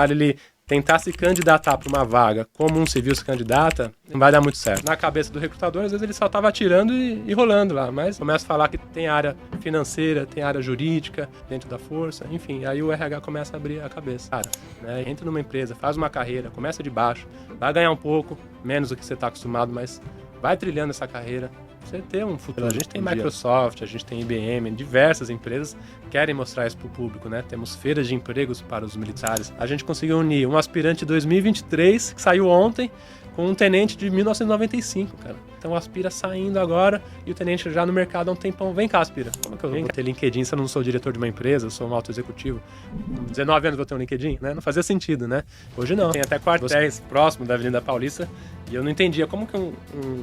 ele tentar se candidatar para uma vaga como um civil se candidata, não vai dar muito certo. Na cabeça do recrutador, às vezes ele só estava atirando e rolando lá, mas começa a falar que tem área financeira, tem área jurídica dentro da força, enfim, aí o RH começa a abrir a cabeça. Cara, né, entra numa empresa, faz uma carreira, começa de baixo, vai ganhar um pouco, menos do que você está acostumado, mas vai trilhando essa carreira. Você ter um futuro. A gente tem Microsoft, a gente tem IBM, diversas empresas querem mostrar isso para o público, né? Temos feiras de empregos para os militares. A gente conseguiu unir um aspirante de 2023, que saiu ontem, com um tenente de 1995, cara. Então o Aspira saindo agora e o tenente já no mercado há um tempão. Vem cá, Aspira. Como é que eu vou ter LinkedIn se eu não sou diretor de uma empresa, eu sou um alto executivo? Com 19 anos vou ter um LinkedIn, né? Não fazia sentido, né? Hoje não. Tem até quartéis próximo da Avenida Paulista e eu não entendia como que um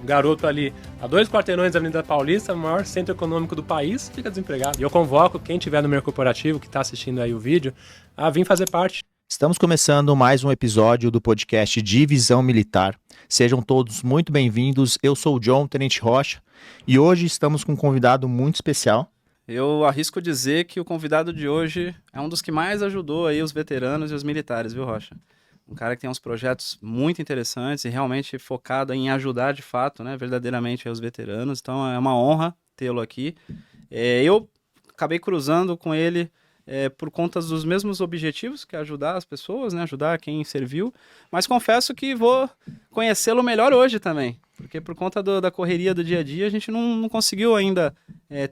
garoto ali, a 2 quarteirões da Avenida Paulista, o maior centro econômico do país, fica desempregado. E eu convoco quem tiver no meio corporativo, que está assistindo aí o vídeo, a vir fazer parte. Estamos começando mais um episódio do podcast Divisão Militar. Sejam todos muito bem-vindos. Eu sou o John, Tenente Rocha, e hoje estamos com um convidado muito especial. Eu arrisco dizer que o convidado de hoje é um dos que mais ajudou aí os veteranos e os militares, viu, Rocha? Um cara que tem uns projetos muito interessantes e realmente focado em ajudar de fato, né, verdadeiramente os veteranos. Então é uma honra tê-lo aqui. Eu acabei cruzando com ele por conta dos mesmos objetivos, que é ajudar as pessoas, né, ajudar quem serviu, mas confesso que vou conhecê-lo melhor hoje também, porque por conta da correria do dia a dia a gente não conseguiu ainda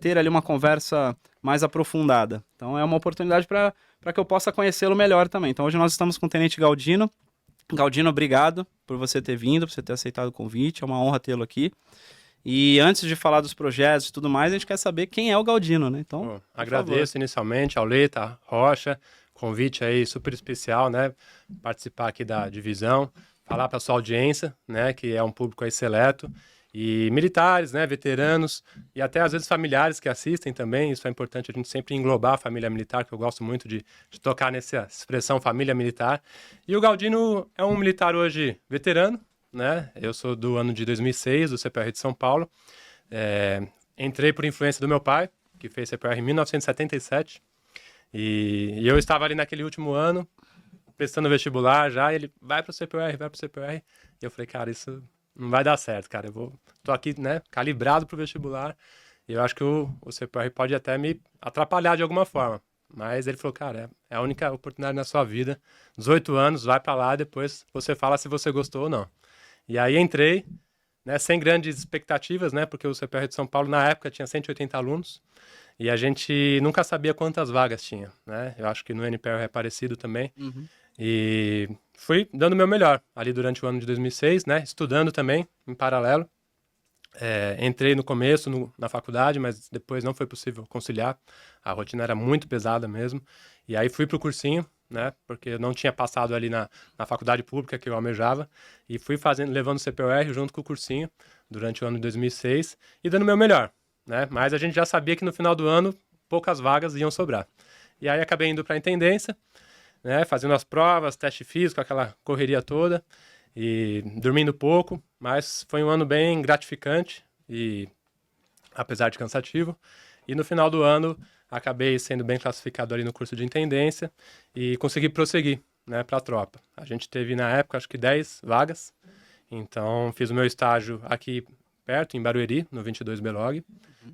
ter ali uma conversa mais aprofundada. Então é uma oportunidade para que eu possa conhecê-lo melhor também. Então hoje nós estamos com o Tenente Galdino. Galdino, obrigado por você ter vindo, por você ter aceitado o convite, é uma honra tê-lo aqui. E antes de falar dos projetos e tudo mais, a gente quer saber quem é o Galdino, né? Então, agradeço inicialmente ao Leita, Rocha, convite aí super especial, né? Participar aqui da divisão, falar para a sua audiência, né? Que é um público aí seleto, e militares, né? Veteranos, e até às vezes familiares que assistem também. Isso é importante a gente sempre englobar a família militar, que eu gosto muito de tocar nessa expressão família militar. E o Galdino é um militar hoje veterano, né? Eu sou do ano de 2006, do CPR de São Paulo. Entrei por influência do meu pai, que fez CPR em 1977. E eu estava ali naquele último ano, prestando vestibular já, e ele vai pro CPR, vai pro CPR. E eu falei, cara, isso não vai dar certo, cara. Tô aqui, né, calibrado pro vestibular. E eu acho que o CPR pode até me atrapalhar de alguma forma. Mas ele falou, cara, é a única oportunidade na sua vida. 18 anos, vai para lá, depois você fala se você gostou ou não. E aí entrei, né, sem grandes expectativas, né, porque o CPR de São Paulo, na época, tinha 180 alunos, e a gente nunca sabia quantas vagas tinha, né? Eu acho que no NPR é parecido também. Uhum. E fui dando o meu melhor ali durante o ano de 2006, né, estudando também, em paralelo. Entrei no começo na faculdade, mas depois não foi possível conciliar. A rotina era muito pesada mesmo. E aí fui pro cursinho, né? Porque eu não tinha passado ali na faculdade pública que eu almejava. E fui levando o CPR junto com o cursinho durante o ano de 2006 e dando o meu melhor, né? Mas a gente já sabia que no final do ano poucas vagas iam sobrar. E aí acabei indo para a intendência, né? Fazendo as provas, teste físico, aquela correria toda. E dormindo pouco, mas foi um ano bem gratificante, e apesar de cansativo. E no final do ano, acabei sendo bem classificado ali no curso de intendência e consegui prosseguir, né, para a tropa. A gente teve, na época, acho que 10 vagas. Então, fiz o meu estágio aqui perto, em Barueri, no 22 Belog.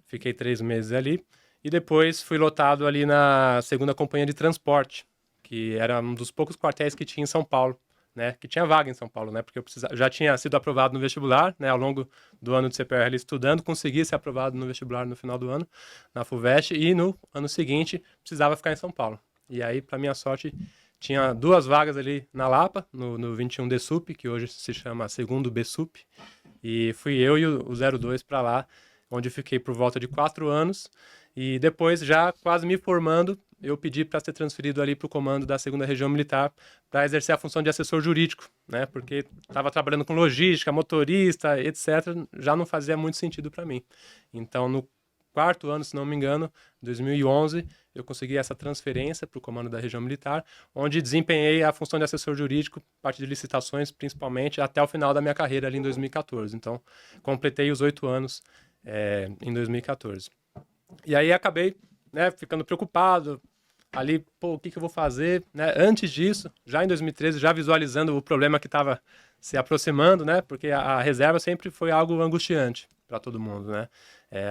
Fiquei 3 meses ali. E depois fui lotado ali na 2ª Companhia de Transporte, que era um dos poucos quartéis que tinha em São Paulo, né, que tinha vaga em São Paulo, né, porque eu já tinha sido aprovado no vestibular, né, ao longo do ano de CPR estudando, consegui ser aprovado no vestibular no final do ano, na FUVEST, e no ano seguinte precisava ficar em São Paulo. E aí, para minha sorte, tinha 2 vagas ali na Lapa, no 21 DSUP, que hoje se chama 2º BSUP, e fui eu e o 02 para lá, onde fiquei por volta de 4 anos, e depois, já quase me formando, eu pedi para ser transferido ali para o comando da 2ª Região Militar para exercer a função de assessor jurídico, né? Porque estava trabalhando com logística, motorista, etc. Já não fazia muito sentido para mim. Então, no 4º ano, se não me engano, 2011, eu consegui essa transferência para o comando da Região Militar, onde desempenhei a função de assessor jurídico, parte de licitações principalmente, até o final da minha carreira ali em 2014. Então, completei os 8 anos em 2014. E aí acabei, né, ficando preocupado, ali, pô, o que eu vou fazer, né? Antes disso, já em 2013, já visualizando o problema que estava se aproximando, né? Porque a reserva sempre foi algo angustiante para todo mundo, né?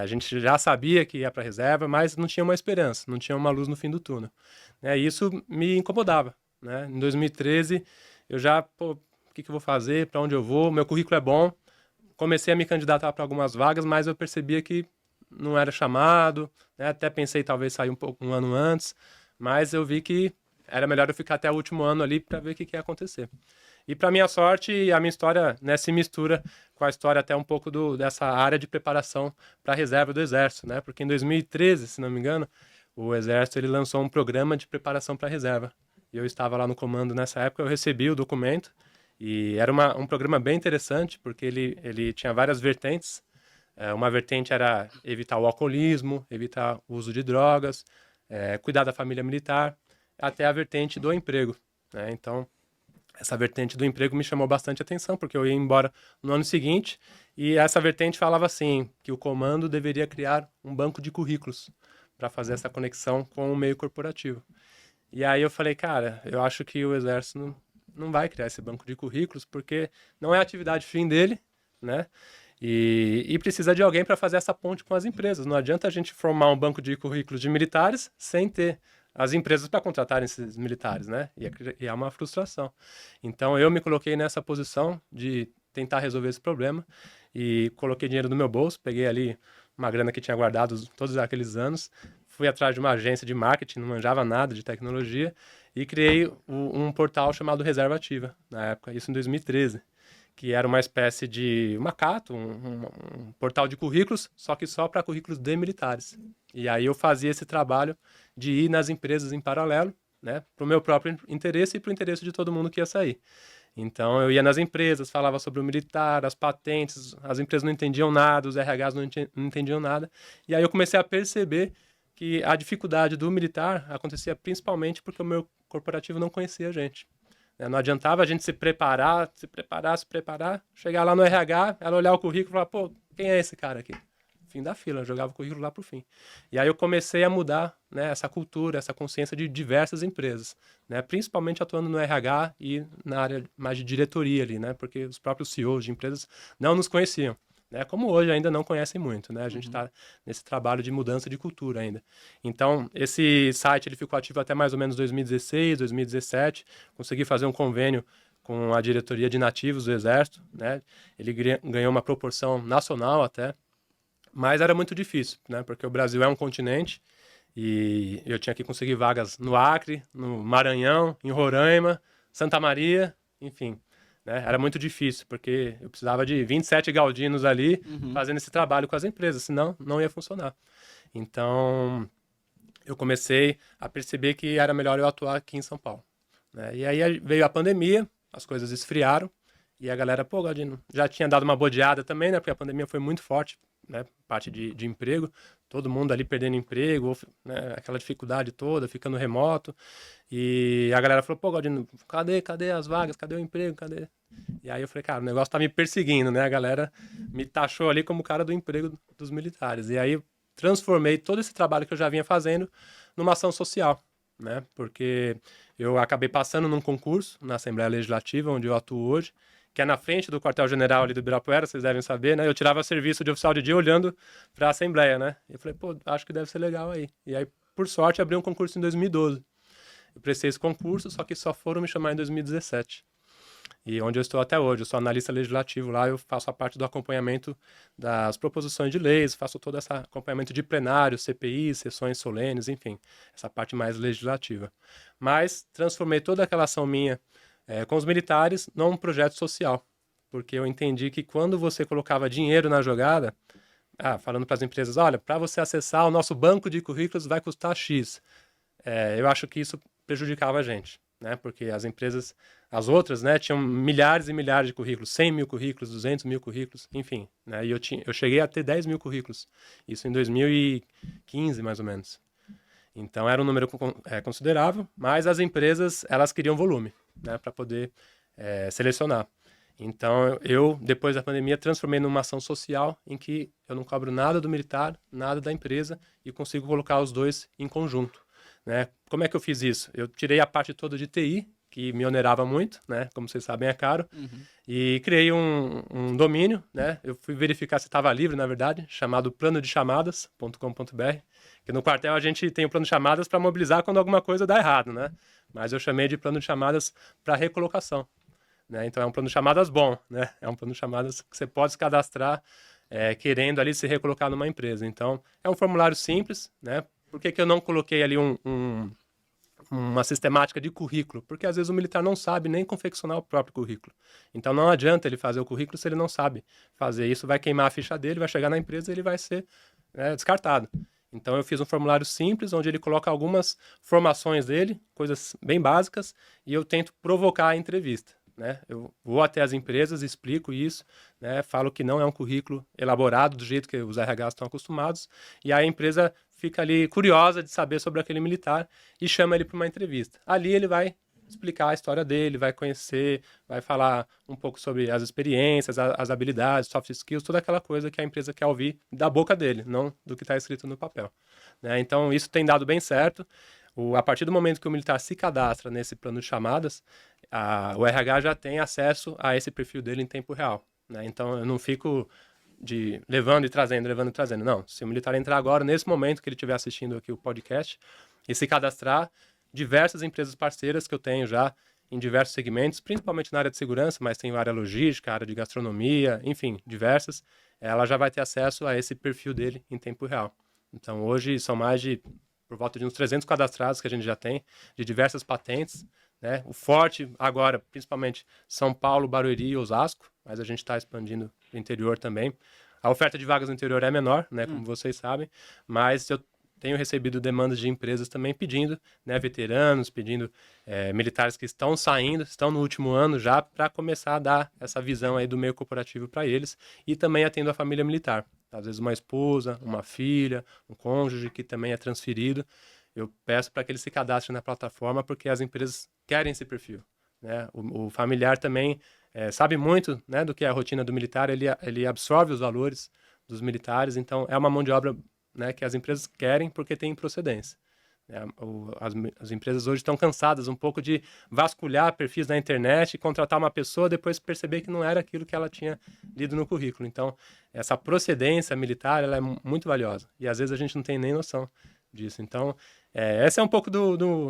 A gente já sabia que ia para a reserva, mas não tinha uma esperança, não tinha uma luz no fim do túnel. E isso me incomodava, né? Em 2013, eu já, pô, o que eu vou fazer, para onde eu vou? Meu currículo é bom. Comecei a me candidatar para algumas vagas, mas eu percebia que não era chamado, né? Até pensei talvez sair um ano antes, mas eu vi que era melhor eu ficar até o último ano ali para ver o que ia acontecer. E para minha sorte, a minha história, né, se mistura com a história até um pouco dessa área de preparação para a reserva do Exército, né? Porque em 2013, se não me engano, o Exército ele lançou um programa de preparação para a reserva. E eu estava lá no comando nessa época, eu recebi o documento e era um programa bem interessante porque ele tinha várias vertentes. Uma vertente era evitar o alcoolismo, evitar o uso de drogas, cuidar da família militar, até a vertente do emprego, né? Então, essa vertente do emprego me chamou bastante atenção, porque eu ia embora no ano seguinte, e essa vertente falava assim, que o comando deveria criar um banco de currículos para fazer essa conexão com o meio corporativo. E aí eu falei, cara, eu acho que o Exército não vai criar esse banco de currículos, porque não é a atividade fim dele, né? E precisa de alguém para fazer essa ponte com as empresas. Não adianta a gente formar um banco de currículos de militares sem ter as empresas para contratarem esses militares, né? E é uma frustração. Então eu me coloquei nessa posição de tentar resolver esse problema e coloquei dinheiro no meu bolso, peguei ali uma grana que tinha guardado todos aqueles anos, fui atrás de uma agência de marketing, não manjava nada de tecnologia e criei um portal chamado Reserva Ativa, na época, isso em 2013. Que era uma espécie de Macato, um portal de currículos, só que só para currículos de militares. E aí eu fazia esse trabalho de ir nas empresas em paralelo, né, para o meu próprio interesse e para o interesse de todo mundo que ia sair. Então eu ia nas empresas, falava sobre o militar, as patentes, as empresas não entendiam nada, os RHs não entendiam nada. E aí eu comecei a perceber que a dificuldade do militar acontecia principalmente porque o meu corporativo não conhecia a gente. Não adiantava a gente se preparar, chegar lá no RH, ela olhar o currículo e falar, pô, quem é esse cara aqui? Fim da fila, eu jogava o currículo lá pro fim. E aí eu comecei a mudar, né, essa cultura, essa consciência de diversas empresas, né, principalmente atuando no RH e na área mais de diretoria ali, né, porque os próprios CEOs de empresas não nos conheciam. Né, como hoje ainda não conhecem muito, né? A gente está nesse trabalho de mudança de cultura ainda. Então, esse site ele ficou ativo até mais ou menos 2016, 2017. Consegui fazer um convênio com a diretoria de nativos do Exército, né? Ele ganhou uma proporção nacional até, mas era muito difícil, né? Porque o Brasil é um continente e eu tinha que conseguir vagas no Acre, no Maranhão, em Roraima, Santa Maria, enfim. Né? Era muito difícil, porque eu precisava de 27 galdinos ali fazendo esse trabalho com as empresas, senão não ia funcionar. Então, eu comecei a perceber que era melhor eu atuar aqui em São Paulo. Né? E aí veio a pandemia, as coisas esfriaram, e a galera, pô, Galdino, já tinha dado uma bodeada também, né? Porque a pandemia foi muito forte, né? Parte de emprego, todo mundo ali perdendo emprego, né? Aquela dificuldade toda, ficando remoto. E a galera falou, pô, Galdino, cadê as vagas? Cadê o emprego? Cadê? E aí eu falei, cara, o negócio tá me perseguindo, né? A galera me taxou ali como cara do emprego dos militares. E aí eu transformei todo esse trabalho que eu já vinha fazendo numa ação social, né? Porque eu acabei passando num concurso na Assembleia Legislativa, onde eu atuo hoje, que é na frente do quartel-general ali do Ibirapuera, vocês devem saber, né? Eu tirava serviço de oficial de dia olhando para a Assembleia, né? E eu falei, pô, acho que deve ser legal aí. E aí, por sorte, abri um concurso em 2012. Eu prestei esse concurso, só que só foram me chamar em 2017. E onde eu estou até hoje, eu sou analista legislativo lá, eu faço a parte do acompanhamento das proposições de leis, faço todo esse acompanhamento de plenários, CPIs, sessões solenes, enfim, essa parte mais legislativa. Mas transformei toda aquela ação minha com os militares num projeto social, porque eu entendi que quando você colocava dinheiro na jogada, falando para as empresas, olha, para você acessar o nosso banco de currículos vai custar X. Eu acho que isso prejudicava a gente, né? Porque as empresas, as outras, né, tinham milhares e milhares de currículos, 100 mil currículos, 200 mil currículos, enfim. Né? E eu cheguei a ter 10 mil currículos, isso em 2015, mais ou menos. Então, era um número considerável, mas as empresas, elas queriam volume, né, para poder selecionar. Então, eu, depois da pandemia, transformei numa ação social em que eu não cobro nada do militar, nada da empresa e consigo colocar os dois em conjunto. né? Como é que eu fiz isso? Eu tirei a parte toda de TI, que me onerava muito, né? Como vocês sabem, é caro. E criei um domínio, né? Eu fui verificar se estava livre, na verdade, chamado planodechamadas.com.br, que no quartel a gente tem o plano de chamadas para mobilizar quando alguma coisa dá errado, né? Mas eu chamei de plano de chamadas para recolocação, né? Então é um plano de chamadas bom, né? É um plano de chamadas que você pode se cadastrar querendo ali se recolocar numa empresa. Então é um formulário simples, né? Por que que eu não coloquei ali uma sistemática de currículo? Porque às vezes o militar não sabe nem confeccionar o próprio currículo. Então não adianta ele fazer o currículo se ele não sabe fazer isso, vai queimar a ficha dele, vai chegar na empresa e ele vai ser descartado. Então eu fiz um formulário simples, onde ele coloca algumas formações dele, coisas bem básicas, e eu tento provocar a entrevista, né? Eu vou até as empresas, explico isso, né? Falo que não é um currículo elaborado do jeito que os RHs estão acostumados, e aí a empresa fica ali curiosa de saber sobre aquele militar e chama ele para uma entrevista. Ali ele vai explicar a história dele, vai conhecer, vai falar um pouco sobre as experiências, as habilidades, soft skills, toda aquela coisa que a empresa quer ouvir da boca dele, não do que está escrito no papel, né? Então isso tem dado bem certo. A partir do momento que o militar se cadastra nesse plano de chamadas, o RH já tem acesso a esse perfil dele em tempo real, né? Então eu não fico levando e trazendo. Não, se o militar entrar agora, nesse momento que ele estiver assistindo aqui o podcast, e se cadastrar, diversas empresas parceiras que eu tenho já em diversos segmentos, principalmente na área de segurança, mas tem área logística, área de gastronomia, enfim, diversas, ela já vai ter acesso a esse perfil dele em tempo real. Então hoje são por volta de uns 300 cadastrados que a gente já tem, de diversas patentes, né? O forte agora, principalmente São Paulo, Barueri e Osasco, mas a gente está expandindo no interior também. A oferta de vagas no interior é menor, né, como vocês sabem, mas eu tenho recebido demandas de empresas também pedindo, né, veteranos, pedindo militares que estão saindo, estão no último ano já, para começar a dar essa visão aí do meio corporativo para eles, e também atendo a família militar. Às vezes uma esposa, uma filha, um cônjuge que também é transferido. Eu peço para que eles se cadastrem na plataforma, porque as empresas querem esse perfil, né? O familiar também sabe muito, né, do que é a rotina do militar, ele absorve os valores dos militares, então é uma mão de obra, né, que as empresas querem porque tem procedência, né? As empresas hoje estão cansadas um pouco de vasculhar perfis na internet e contratar uma pessoa, depois perceber que não era aquilo que ela tinha lido no currículo. Então, essa procedência militar, ela é muito valiosa, e às vezes a gente não tem nem noção disso. Então, essa é um pouco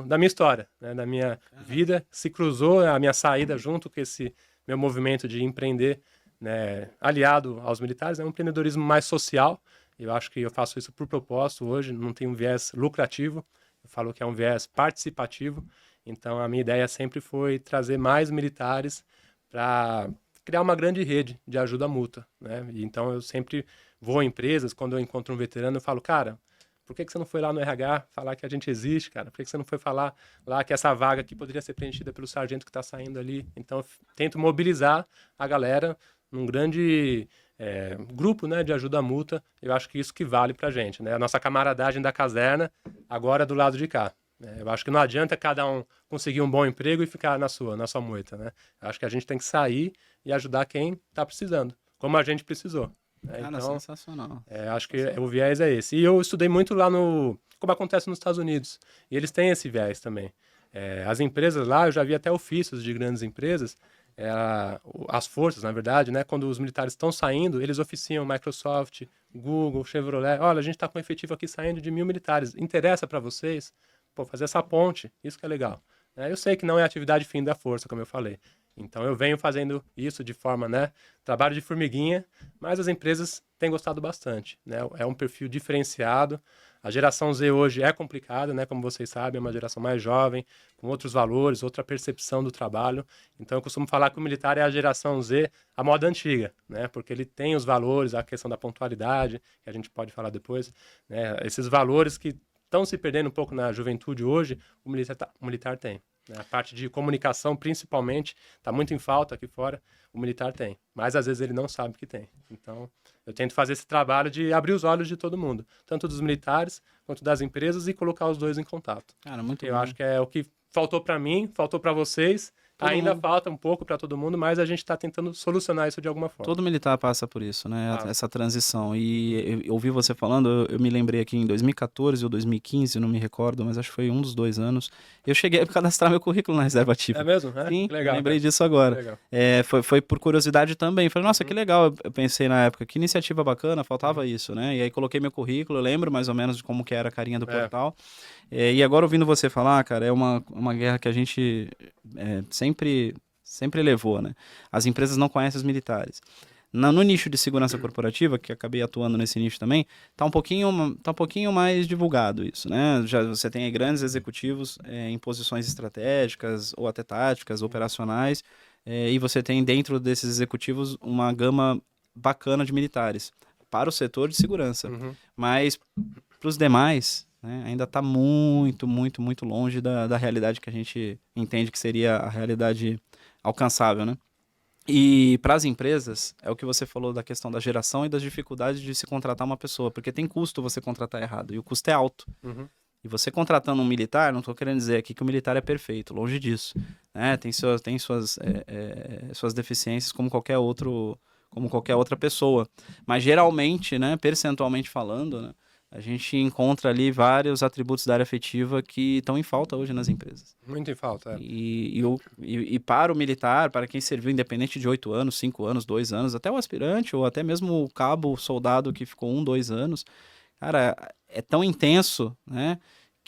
da minha história, né, da minha vida. Se cruzou a minha saída junto com esse meu movimento de empreender, né, aliado aos militares, é um empreendedorismo mais social. Eu acho que eu faço isso por propósito hoje, não tem um viés lucrativo, eu falo que é um viés participativo. Então, a minha ideia sempre foi trazer mais militares para criar uma grande rede de ajuda mútua, né? E então, eu sempre vou a empresas, quando eu encontro um veterano, eu falo, cara, por que você não foi lá no RH falar que a gente existe, cara? Por que você não foi falar lá que essa vaga aqui poderia ser preenchida pelo sargento que está saindo ali? Então, eu tento mobilizar a galera num grande grupo, né, de ajuda mútua. Eu acho que isso que vale pra gente, né? A nossa camaradagem da caserna agora é do lado de cá. Eu acho que não adianta cada um conseguir um bom emprego e ficar na sua moita, né? Eu acho que a gente tem que sair e ajudar quem está precisando, como a gente precisou. Cara, então, sensacional. acho que o viés é esse. E eu estudei muito lá como acontece nos Estados Unidos. E eles têm esse viés também. As empresas lá, eu já vi até ofícios de grandes empresas, as forças, na verdade, né? Quando os militares estão saindo, eles oficiam Microsoft, Google, Chevrolet. Olha, a gente está com um efetivo aqui saindo de 1.000 militares. Interessa para vocês? Pô, fazer essa ponte, isso que é legal. Eu sei que não é atividade fim da força, como eu falei. Então, eu venho fazendo isso de forma, né, trabalho de formiguinha, mas as empresas têm gostado bastante, né? É um perfil diferenciado. A geração Z hoje é complicada, né? Como vocês sabem, é uma geração mais jovem, com outros valores, outra percepção do trabalho. Então, eu costumo falar que o militar é a geração Z, a moda antiga, né? Porque ele tem os valores, a questão da pontualidade, que a gente pode falar depois, né? Esses valores que estão se perdendo um pouco na juventude hoje, o militar tem. A parte de comunicação, principalmente, está muito em falta aqui fora, o militar tem. Mas, às vezes, ele não sabe que tem. Então, eu tento fazer esse trabalho de abrir os olhos de todo mundo, tanto dos militares quanto das empresas, e colocar os dois em contato. Cara, muito Eu bom. acho que é o que faltou para mim, faltou para vocês, Ainda mundo. falta um pouco para todo mundo, mas a gente está tentando solucionar isso de alguma forma. Todo militar passa por isso, né? Ah. Essa transição. E eu ouvi você falando, eu me lembrei aqui em 2014 ou 2015, não me recordo, mas acho que foi um dos 2 anos. Eu cheguei a cadastrar meu currículo na reserva ativa. É mesmo? Sim, Que legal, eu lembrei cara. disso agora. Que legal. Foi por curiosidade também. Falei, nossa, Uhum. que legal. Eu pensei na época, que iniciativa bacana, faltava isso, né? E aí coloquei meu currículo, eu lembro mais ou menos de como que era a carinha do portal. E agora ouvindo você falar, cara, é uma guerra que a gente sempre levou, né? As empresas não conhecem os militares. No nicho de segurança corporativa, que acabei atuando nesse nicho também, tá um pouquinho mais divulgado isso, né? Já você tem aí grandes executivos em posições estratégicas ou até táticas, operacionais, e você tem dentro desses executivos uma gama bacana de militares para o setor de segurança. Uhum. Mas para os demais, né, ainda está muito, muito, muito longe da realidade que a gente entende que seria a realidade alcançável, né? E para as empresas, é o que você falou da questão da geração e das dificuldades de se contratar uma pessoa, porque tem custo você contratar errado, e o custo é alto. Uhum. E você contratando um militar, não estou querendo dizer aqui que o militar é perfeito, longe disso, né? Tem suas deficiências como qualquer outra pessoa. Mas geralmente, né, percentualmente falando, né, a gente encontra ali vários atributos da área afetiva que estão em falta hoje nas empresas. Muito em falta. E para o militar, para quem serviu independente de 8 anos, 5 anos, 2 anos, até o aspirante ou até mesmo o cabo, o soldado que ficou 1, 2 anos, cara, é tão intenso, né,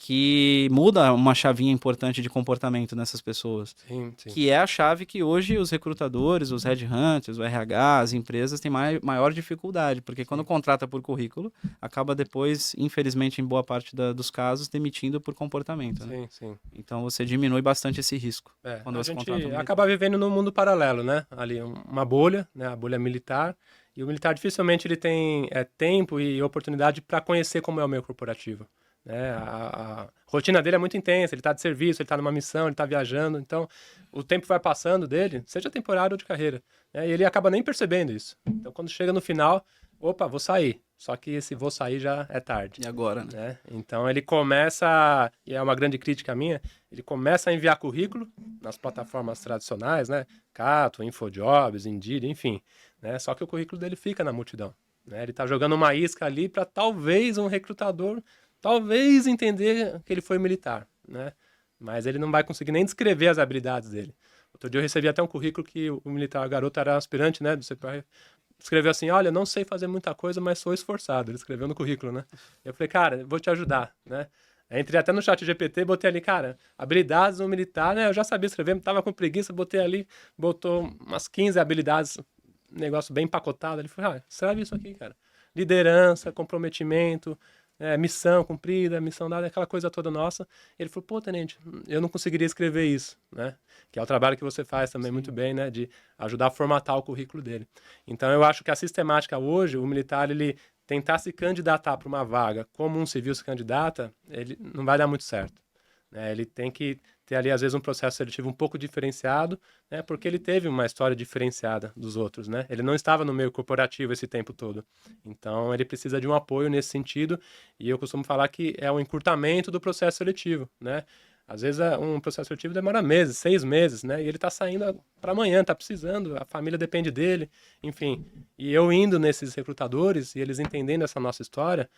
que muda uma chavinha importante de comportamento nessas pessoas. Sim. Que é a chave que hoje os recrutadores, os headhunters, o RH, as empresas têm maior dificuldade, porque quando contrata por currículo, acaba depois, infelizmente, em boa parte dos casos, demitindo por comportamento. Né? Sim. Então você diminui bastante esse risco quando A você gente contrata um militar. acaba vivendo num mundo paralelo, né? Ali uma bolha, né? A bolha militar. E o militar dificilmente ele tem tempo e oportunidade para conhecer como é o meio corporativo. Né? A rotina dele é muito intensa, ele está de serviço, ele está numa missão, ele está viajando, então o tempo vai passando dele, seja temporário ou de carreira, né? E ele acaba nem percebendo isso. Então quando chega no final, opa, vou sair. Só que esse vou sair já é tarde. E agora, né? Né? Então ele começa, e é uma grande crítica minha, ele começa a enviar currículo nas plataformas tradicionais, né? Cato, Infojobs, Indeed, enfim. Né? Só que o currículo dele fica na multidão. Né? Ele está jogando uma isca ali para talvez um recrutador entender que ele foi militar, né? Mas ele não vai conseguir nem descrever as habilidades dele. Outro dia eu recebi até um currículo que o militar, o garoto era aspirante, né? Escreveu assim, olha, não sei fazer muita coisa, mas sou esforçado. Ele escreveu no currículo, né? Eu falei, cara, vou te ajudar, né? Entrei até no chat GPT, botei ali, cara, habilidades no militar, né? Eu já sabia escrever, tava com preguiça, botei ali, botou umas 15 habilidades, negócio bem empacotado. Ele falou, escreve isso aqui, cara. Liderança, comprometimento, missão cumprida, missão dada, aquela coisa toda nossa. Ele falou, pô, tenente, eu não conseguiria escrever isso, né? Que é o trabalho que você faz também muito bem, né? De ajudar a formatar o currículo dele. Então, eu acho que a sistemática hoje, o militar, ele tentar se candidatar para uma vaga como um civil se candidata, ele não vai dar muito certo. Né? Ele tem que ter ali, às vezes, um processo seletivo um pouco diferenciado, né? Porque ele teve uma história diferenciada dos outros, né? Ele não estava no meio corporativo esse tempo todo. Então, ele precisa de um apoio nesse sentido, e eu costumo falar que é um encurtamento do processo seletivo, né? Às vezes, um processo seletivo demora meses, 6 meses, né? E ele está saindo para amanhã, está precisando, a família depende dele, enfim. E eu indo nesses recrutadores e eles entendendo essa nossa história,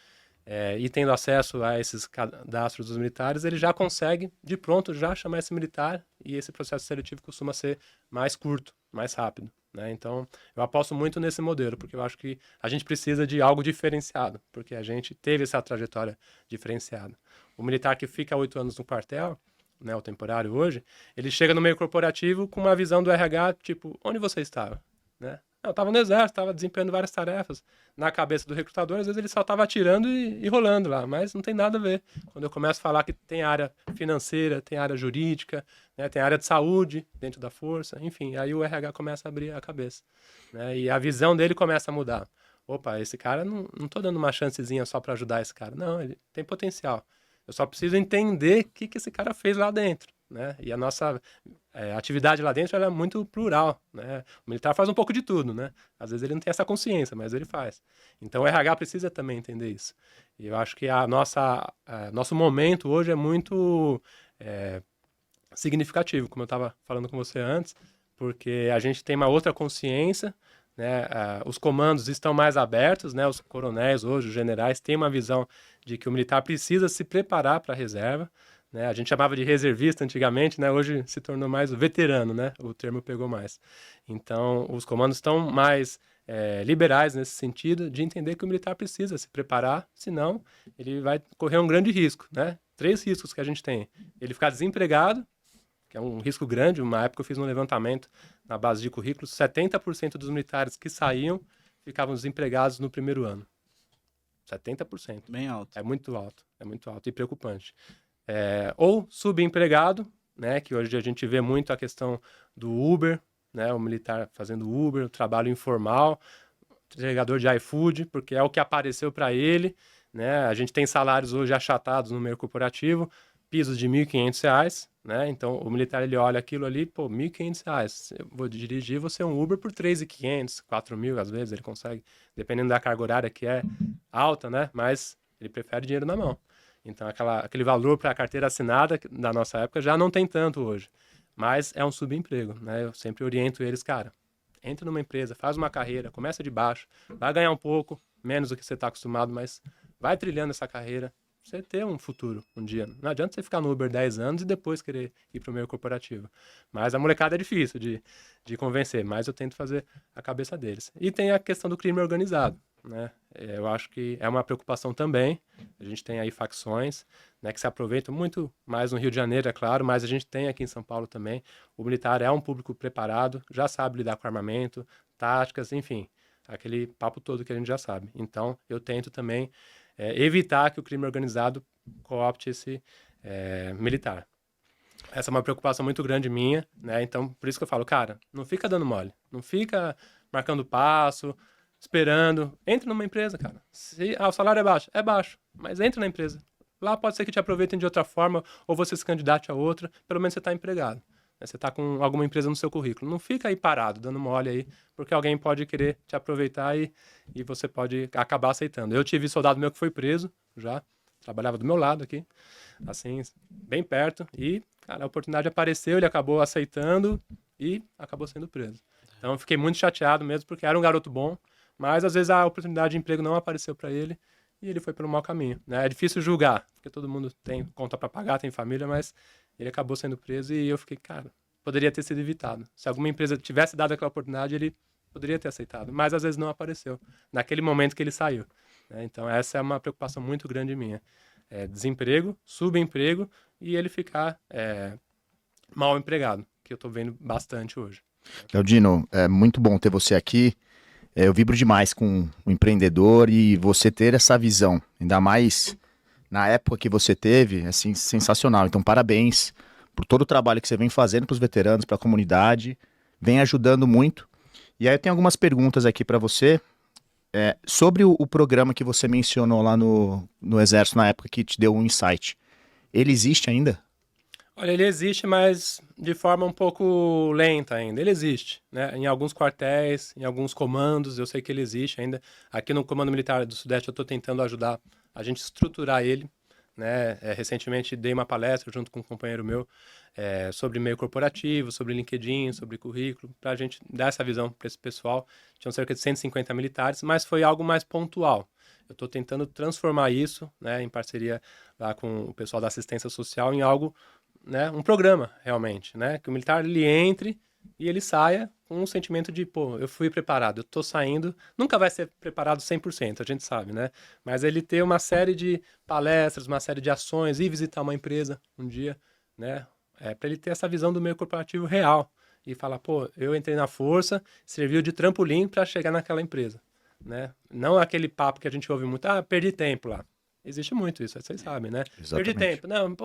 e tendo acesso a esses cadastros dos militares, ele já consegue, de pronto, já chamar esse militar, e esse processo seletivo costuma ser mais curto, mais rápido. Né? Então, eu aposto muito nesse modelo, porque eu acho que a gente precisa de algo diferenciado, porque a gente teve essa trajetória diferenciada. O militar que fica 8 anos no quartel, né, o temporário hoje, ele chega no meio corporativo com uma visão do RH, tipo, onde você estava? Né? Eu estava no exército, estava desempenhando várias tarefas. Na cabeça do recrutador, às vezes ele só estava atirando e rolando lá, mas não tem nada a ver. Quando eu começo a falar que tem área financeira, tem área jurídica, né, tem área de saúde dentro da força, enfim, aí o RH começa a abrir a cabeça. Né, e a visão dele começa a mudar. Opa, esse cara, não estou dando uma chancezinha só para ajudar esse cara. Não, ele tem potencial. Eu só preciso entender o que esse cara fez lá dentro. Né? E a nossa atividade lá dentro ela é muito plural. Né? O militar faz um pouco de tudo. Né? Às vezes ele não tem essa consciência, mas ele faz. Então o RH precisa também entender isso. E eu acho que nosso momento hoje é muito significativo, como eu estava falando com você antes, porque a gente tem uma outra consciência, né? Os comandos estão mais abertos, né? Os coronéis hoje, os generais, têm uma visão de que o militar precisa se preparar para a reserva, né? A gente chamava de reservista antigamente, né? Hoje se tornou mais o veterano, né? O termo pegou mais. Então, os comandos estão mais liberais nesse sentido de entender que o militar precisa se preparar, senão ele vai correr um grande risco, né? 3 riscos que a gente tem. Ele ficar desempregado, que é um risco grande. Uma época eu fiz um levantamento na base de currículos, 70% dos militares que saíam ficavam desempregados no primeiro ano. 70%. Bem alto. É muito alto e preocupante. Ou subempregado, né, que hoje a gente vê muito a questão do Uber, né, o militar fazendo Uber, o trabalho informal, entregador de iFood, porque é o que apareceu para ele, né? A gente tem salários hoje achatados no meio corporativo, pisos de R$ 1.500, né? Então o militar ele olha aquilo ali, pô, R$ 1.500, eu vou dirigir, você é um Uber por R$ 3.500, 4.000 às vezes ele consegue, dependendo da carga horária que é alta, né? Mas ele prefere dinheiro na mão. Então aquele valor para a carteira assinada da nossa época já não tem tanto hoje, mas é um subemprego, né? Eu sempre oriento eles, cara, entra numa empresa, faz uma carreira, começa de baixo, vai ganhar um pouco, menos do que você está acostumado, mas vai trilhando essa carreira, pra você ter um futuro um dia. Não adianta você ficar no Uber 10 anos e depois querer ir para o meio corporativo. Mas a molecada é difícil de convencer, mas eu tento fazer a cabeça deles. E tem a questão do crime organizado, né? Eu acho que é uma preocupação também. A gente tem aí facções, né, que se aproveitam muito mais no Rio de Janeiro, é claro, mas a gente tem aqui em São Paulo também. O militar é um público preparado, já sabe lidar com armamento, táticas, enfim, aquele papo todo que a gente já sabe. Então, eu tento também evitar que o crime organizado coopte esse militar. Essa é uma preocupação muito grande minha, né? Então, por isso que eu falo, cara, não fica dando mole, não fica marcando passo, esperando. Entra numa empresa, cara. O salário é baixo, mas entra na empresa. Lá pode ser que te aproveitem de outra forma, ou você se candidate a outra, pelo menos você está empregado. Né? Você está com alguma empresa no seu currículo. Não fica aí parado, dando mole aí, porque alguém pode querer te aproveitar e você pode acabar aceitando. Eu tive soldado meu que foi preso já, trabalhava do meu lado aqui, assim, bem perto, e, cara, a oportunidade apareceu, ele acabou aceitando e acabou sendo preso. Então, eu fiquei muito chateado mesmo, porque era um garoto bom, mas às vezes a oportunidade de emprego não apareceu para ele e ele foi pelo mau caminho, né? É difícil julgar, porque todo mundo tem conta para pagar, tem família, mas ele acabou sendo preso e eu fiquei, cara, poderia ter sido evitado. Se alguma empresa tivesse dado aquela oportunidade, ele poderia ter aceitado, mas às vezes não apareceu, naquele momento que ele saiu, né? Então essa é uma preocupação muito grande minha. Desemprego, subemprego e ele ficar mal empregado, que eu tô vendo bastante hoje. Claudino, é muito bom ter você aqui. Eu vibro demais com o empreendedor e você ter essa visão, ainda mais na época que você teve, assim, sensacional. Então, parabéns por todo o trabalho que você vem fazendo para os veteranos, para a comunidade, vem ajudando muito. E aí eu tenho algumas perguntas aqui para você, sobre o programa que você mencionou lá no Exército na época que te deu um insight. Ele existe ainda? Olha, ele existe, mas de forma um pouco lenta ainda. Ele existe, né? Em alguns quartéis, em alguns comandos, eu sei que ele existe ainda. Aqui no Comando Militar do Sudeste eu estou tentando ajudar a gente estruturar ele, né? Recentemente dei uma palestra junto com um companheiro meu sobre meio corporativo, sobre LinkedIn, sobre currículo, para a gente dar essa visão para esse pessoal. Tinham cerca de 150 militares, mas foi algo mais pontual. Eu estou tentando transformar isso, né, em parceria lá com o pessoal da assistência social, em algo, né, um programa realmente, né, que o militar ele entre e ele saia com um sentimento de, pô, eu fui preparado, eu tô saindo, nunca vai ser preparado 100%, a gente sabe, né, mas ele ter uma série de palestras, uma série de ações, ir visitar uma empresa um dia, né, para ele ter essa visão do meio corporativo real e falar, pô, eu entrei na força, serviu de trampolim para chegar naquela empresa, né, não aquele papo que a gente ouve muito, perdi tempo lá. Existe muito isso, vocês sabem, né? Exatamente. Perdi tempo. Não,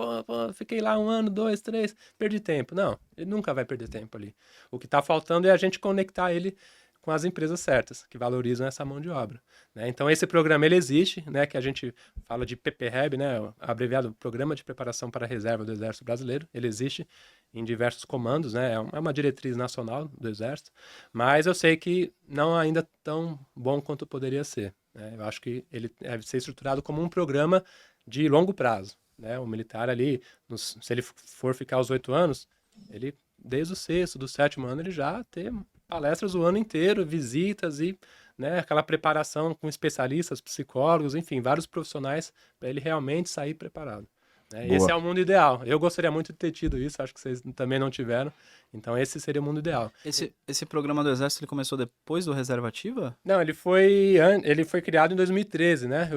fiquei lá 1 ano, 2, 3, perdi tempo. Não, ele nunca vai perder tempo ali. O que está faltando é a gente conectar ele com as empresas certas, que valorizam essa mão de obra, né? Então, esse programa, ele existe, né? Que a gente fala de PPREB, né? Abreviado Programa de Preparação para a Reserva do Exército Brasileiro. Ele existe em diversos comandos, né? É uma diretriz nacional do Exército, mas eu sei que não ainda tão bom quanto poderia ser. Eu acho que ele deve ser estruturado como um programa de longo prazo, né? O militar ali, se ele for ficar os 8 anos, ele, desde o 6º, do 7º ano, ele já tem palestras o ano inteiro, visitas e, né, aquela preparação com especialistas, psicólogos, enfim, vários profissionais para ele realmente sair preparado. Né? Esse é o mundo ideal. Eu gostaria muito de ter tido isso, acho que vocês também não tiveram. Então esse seria o mundo ideal. Esse programa do Exército ele começou depois do Reserva Ativa? Não, ele foi criado em 2013, né? O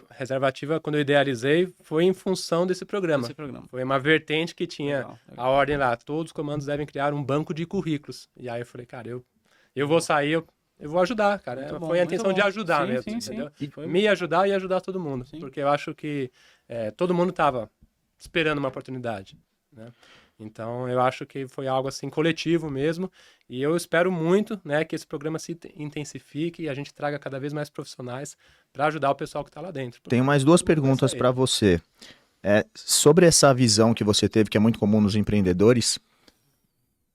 Reserva Ativa, quando eu idealizei, foi em função desse programa. Foi uma vertente que tinha Legal. a ordem lá, todos os comandos devem criar um banco de currículos. E aí eu falei, cara, eu vou sair, eu vou ajudar, cara. Foi a intenção de ajudar mesmo, entendeu? Me ajudar e ajudar todo mundo. Sim. Porque eu acho que todo mundo estava esperando uma oportunidade, né? Então, eu acho que foi algo assim coletivo mesmo, e eu espero muito, né, que esse programa se intensifique e a gente traga cada vez mais profissionais para ajudar o pessoal que está lá dentro. Tenho mais 2 perguntas para você. Sobre essa visão que você teve, que é muito comum nos empreendedores,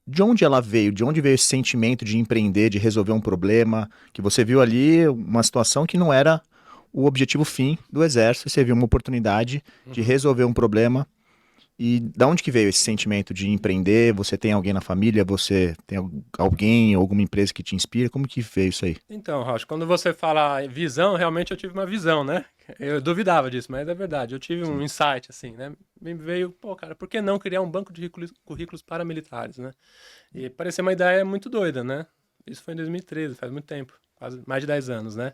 de onde ela veio? De onde veio esse sentimento de empreender, de resolver um problema? Que você viu ali uma situação que não era o objetivo fim do Exército, você viu uma oportunidade de resolver um problema. E da onde que veio esse sentimento de empreender? Você tem alguém na família? Você tem alguém, alguma empresa que te inspira? Como que veio isso aí? Então, Rocha, quando você fala visão, realmente eu tive uma visão, né? Eu duvidava disso, mas é verdade. Eu tive um insight, assim, né? Me veio, pô, cara, por que não criar um banco de currículos paramilitares, né? E parecia uma ideia muito doida, né? Isso foi em 2013, faz muito tempo, quase mais de 10 anos, né?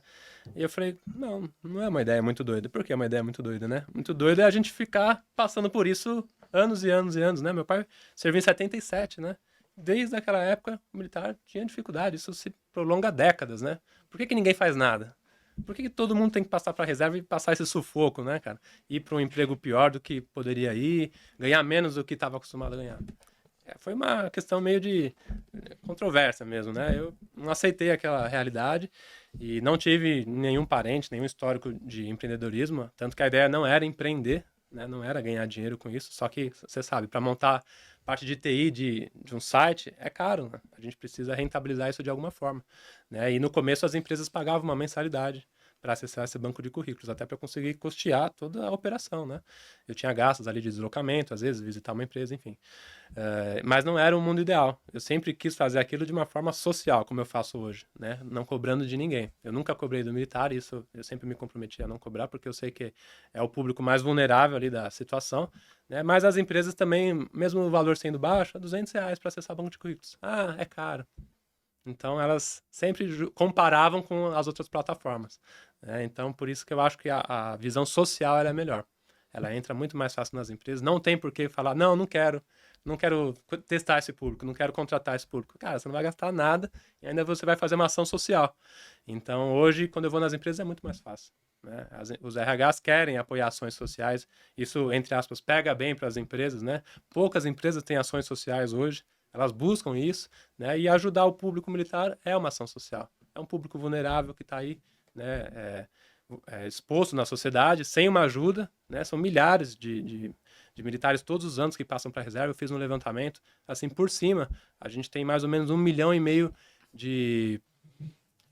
E eu falei, não é uma ideia muito doida. Por que é uma ideia muito doida, né? Muito doida é a gente ficar passando por isso anos e anos e anos, né? Meu pai serviu em 77, né? Desde aquela época, o militar tinha dificuldade. Isso se prolonga décadas, né? Por que ninguém faz nada? Por que todo mundo tem que passar para a reserva e passar esse sufoco, né, cara? Ir para um emprego pior do que poderia ir, ganhar menos do que estava acostumado a ganhar. Foi uma questão meio de controvérsia mesmo, né? Eu não aceitei aquela realidade e não tive nenhum parente, nenhum histórico de empreendedorismo, tanto que a ideia não era empreender, né? Não era ganhar dinheiro com isso, só que, você sabe, para montar parte de TI de um site é caro, né? A gente precisa rentabilizar isso de alguma forma, né? E no começo as empresas pagavam uma mensalidade para acessar esse banco de currículos, até para conseguir custear toda a operação, né? Eu tinha gastos ali de deslocamento, às vezes visitar uma empresa, enfim. Mas não era o mundo ideal. Eu sempre quis fazer aquilo de uma forma social, como eu faço hoje, né? Não cobrando de ninguém. Eu nunca cobrei do militar, isso eu sempre me comprometi a não cobrar, porque eu sei que é o público mais vulnerável ali da situação, né? Mas as empresas também, mesmo o valor sendo baixo, R$200 para acessar o banco de currículos. Ah, é caro. Então, elas sempre comparavam com as outras plataformas. Né? Então, por isso que eu acho que a visão social ela é melhor. Ela entra muito mais fácil nas empresas. Não tem por que falar, não quero testar esse público, não quero contratar esse público. Cara, você não vai gastar nada e ainda você vai fazer uma ação social. Então, hoje, quando eu vou nas empresas, é muito mais fácil. Né? Os RHs querem apoiar ações sociais. Isso, entre aspas, pega bem para as empresas. Né? Poucas empresas têm ações sociais hoje. Elas buscam isso, né? E ajudar o público militar é uma ação social. É um público vulnerável que está aí, né? Exposto na sociedade, sem uma ajuda, né? São milhares de militares todos os anos que passam para a reserva. Eu fiz um levantamento, assim, por cima, a gente tem mais ou menos 1,5 milhão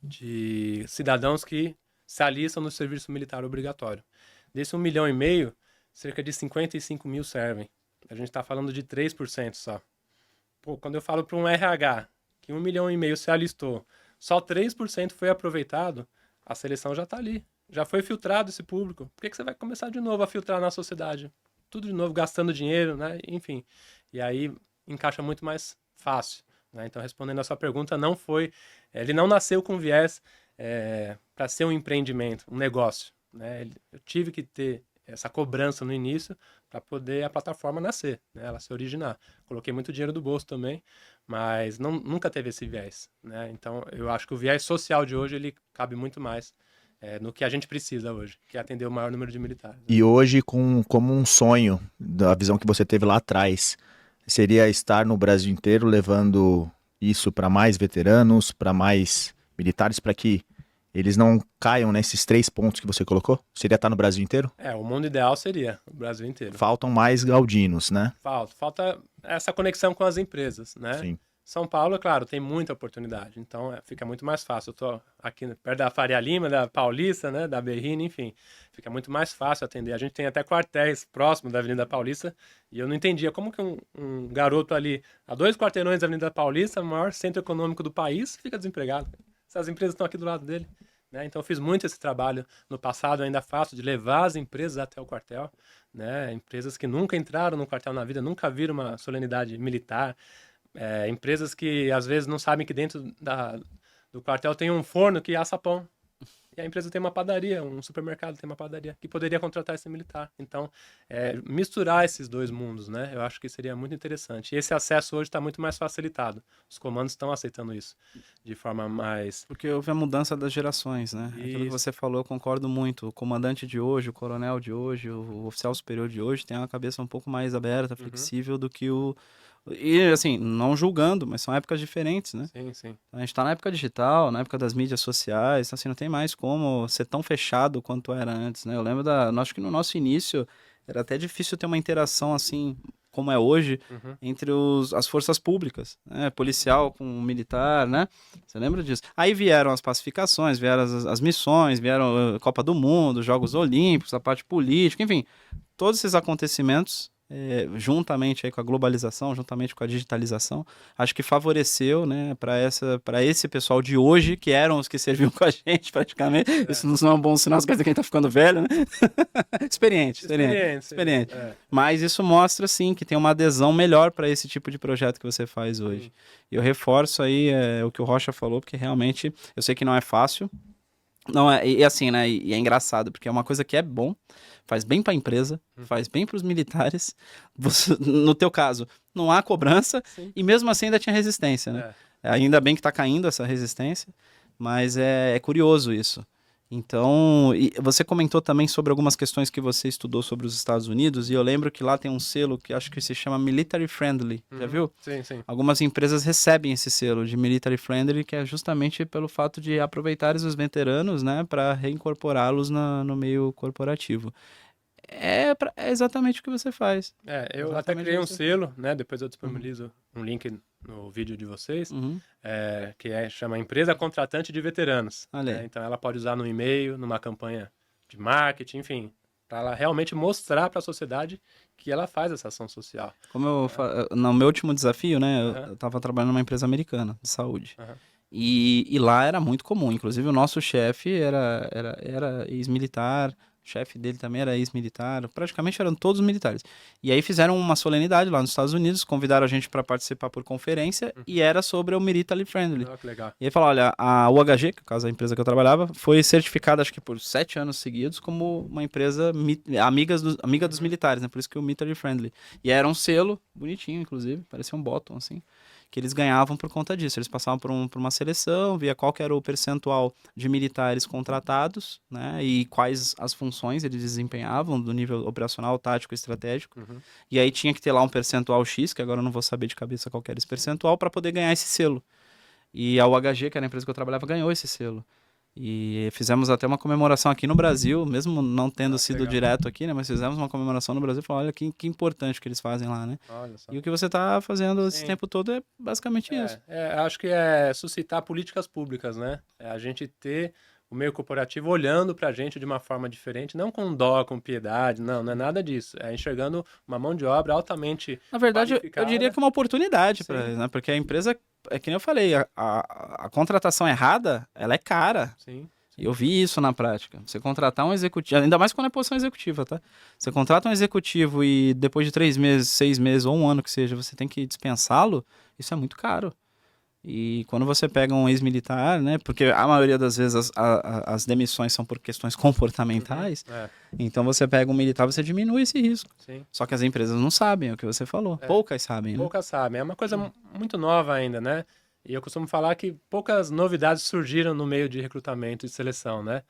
de cidadãos que se alistam no serviço militar obrigatório. Desse 1,5 milhão, cerca de 55 mil servem. A gente está falando de 3% só. Pô, quando eu falo para um RH que 1,5 milhão se alistou, só 3% foi aproveitado, a seleção já está ali. Já foi filtrado esse público. Por que você vai começar de novo a filtrar na sociedade? Tudo de novo, gastando dinheiro, né? Enfim. E aí encaixa muito mais fácil. Né? Então, respondendo a sua pergunta, não foi... Ele não nasceu com viés para ser um empreendimento, um negócio. Né? Eu tive que ter essa cobrança no início para poder a plataforma nascer, né? Ela se originar. Coloquei muito dinheiro do bolso também, mas nunca teve esse viés, né? Então, eu acho que o viés social de hoje, ele cabe muito mais no que a gente precisa hoje, que é atender o maior número de militares. Né? E hoje, como um sonho, da visão que você teve lá atrás, seria estar no Brasil inteiro levando isso para mais veteranos, para mais militares, para que eles não caiam nesses 3 pontos que você colocou? Seria estar no Brasil inteiro? O mundo ideal seria o Brasil inteiro. Faltam mais gaudinos, né? Falta essa conexão com as empresas, né? Sim. São Paulo, claro, tem muita oportunidade, então fica muito mais fácil. Eu tô aqui perto da Faria Lima, da Paulista, né, da Berrini, enfim, fica muito mais fácil atender. A gente tem até quartéis próximos da Avenida Paulista e eu não entendia como que um garoto ali, a 2 quarteirões da Avenida Paulista, o maior centro econômico do país, fica desempregado. Essas empresas estão aqui do lado dele. Né? Então eu fiz muito esse trabalho no passado, ainda faço, de levar as empresas até o quartel, né? Empresas que nunca entraram no quartel na vida, nunca viram uma solenidade militar, empresas que às vezes não sabem que dentro do quartel tem um forno que assa pão. E a empresa tem uma padaria, um supermercado tem uma padaria, que poderia contratar esse militar. Então, misturar esses dois mundos, né? Eu acho que seria muito interessante. E esse acesso hoje está muito mais facilitado. Os comandos estão aceitando isso de forma mais... Porque houve a mudança das gerações, né? Aquilo que você falou, eu concordo muito. O comandante de hoje, o coronel de hoje, o oficial superior de hoje tem uma cabeça um pouco mais aberta, flexível do que o... E, assim, não julgando, mas são épocas diferentes, né? Sim, sim. A gente tá na época digital, na época das mídias sociais, então, assim, não tem mais como ser tão fechado quanto era antes, né? Eu lembro acho que no nosso início era até difícil ter uma interação, assim, como é hoje, entre as forças públicas, né? Policial com militar, né? Você lembra disso? Aí vieram as pacificações, vieram as missões, vieram a Copa do Mundo, Jogos Olímpicos, a parte política, enfim, todos esses acontecimentos juntamente aí com a globalização, juntamente com a digitalização, acho que favoreceu, né, para esse pessoal de hoje, que eram os que serviam com a gente praticamente. Isso não é um bom sinal, quer dizer que a gente tá ficando velho, né? experiente. Mas isso mostra, sim, que tem uma adesão melhor para esse tipo de projeto que você faz hoje. E eu reforço aí o que o Rocha falou, porque realmente eu sei que não é fácil. Não, assim, né? E é engraçado, porque é uma coisa que é bom, faz bem para a empresa, faz bem para os militares. No teu caso, não há cobrança, e mesmo assim ainda tinha resistência, né? Ainda bem que está caindo essa resistência, mas é curioso isso. Então, você comentou também sobre algumas questões que você estudou sobre os Estados Unidos, e eu lembro que lá tem um selo que acho que se chama Military Friendly, já viu? Sim, sim. Algumas empresas recebem esse selo de Military Friendly, que é justamente pelo fato de aproveitar os veteranos, né, para reincorporá-los no meio corporativo. É exatamente o que você faz. Eu Exatamente até criei um você selo, né? Depois eu disponibilizo um link no vídeo de vocês, que chama Empresa Contratante de Veteranos. Então ela pode usar no e-mail, numa campanha de marketing, enfim, para ela realmente mostrar para a sociedade que ela faz essa ação social. Como no meu último desafio, né, eu estava trabalhando numa empresa americana de saúde. E lá era muito comum, inclusive o nosso chefe era ex-militar, o chefe dele também era ex-militar, praticamente eram todos militares. E aí fizeram uma solenidade lá nos Estados Unidos, convidaram a gente para participar por conferência, e era sobre o Military Friendly. Que legal. E aí falaram, olha, a UHG, que é o caso da empresa que eu trabalhava, foi certificada, acho que por 7 anos seguidos, como uma empresa amiga dos militares, né? Por isso que o Military Friendly. E era um selo, bonitinho, inclusive, parecia um bottom, assim, que eles ganhavam por conta disso. Eles passavam por uma seleção, via qual que era o percentual de militares contratados, né, e quais as funções eles desempenhavam do nível operacional, tático e estratégico. E aí tinha que ter lá um percentual X, que agora eu não vou saber de cabeça qual que era esse percentual, para poder ganhar esse selo. E a UHG, que era a empresa que eu trabalhava, ganhou esse selo. E fizemos até uma comemoração aqui no Brasil, mesmo não tendo sido legal. direto aqui, né? Mas fizemos uma comemoração no Brasil e falamos, olha que importante que eles fazem lá, né? Olha só. E o que você está fazendo esse tempo todo é basicamente isso. Acho que é suscitar políticas públicas, né? É a gente ter o meio corporativo olhando para a gente de uma forma diferente, não com dó, com piedade, não é nada disso. É enxergando uma mão de obra altamente Na verdade, eu qualificada. diria que é uma oportunidade para eles, né? Porque a empresa, é que nem eu falei, a contratação errada, ela é cara. Sim. Eu vi isso na prática. Você contratar um executivo, ainda mais quando é posição executiva, tá? Você contrata um executivo e depois de 3 meses, 6 meses ou 1 ano que seja, você tem que dispensá-lo, isso é muito caro. E quando você pega um ex-militar, né? Porque a maioria das vezes as demissões são por questões comportamentais. Então você pega um militar, você diminui esse risco. Sim. Só que as empresas não sabem, é o que você falou. Poucas sabem, né? Poucas sabem. É uma coisa muito nova ainda, né? E eu costumo falar que poucas novidades surgiram no meio de recrutamento e seleção, né?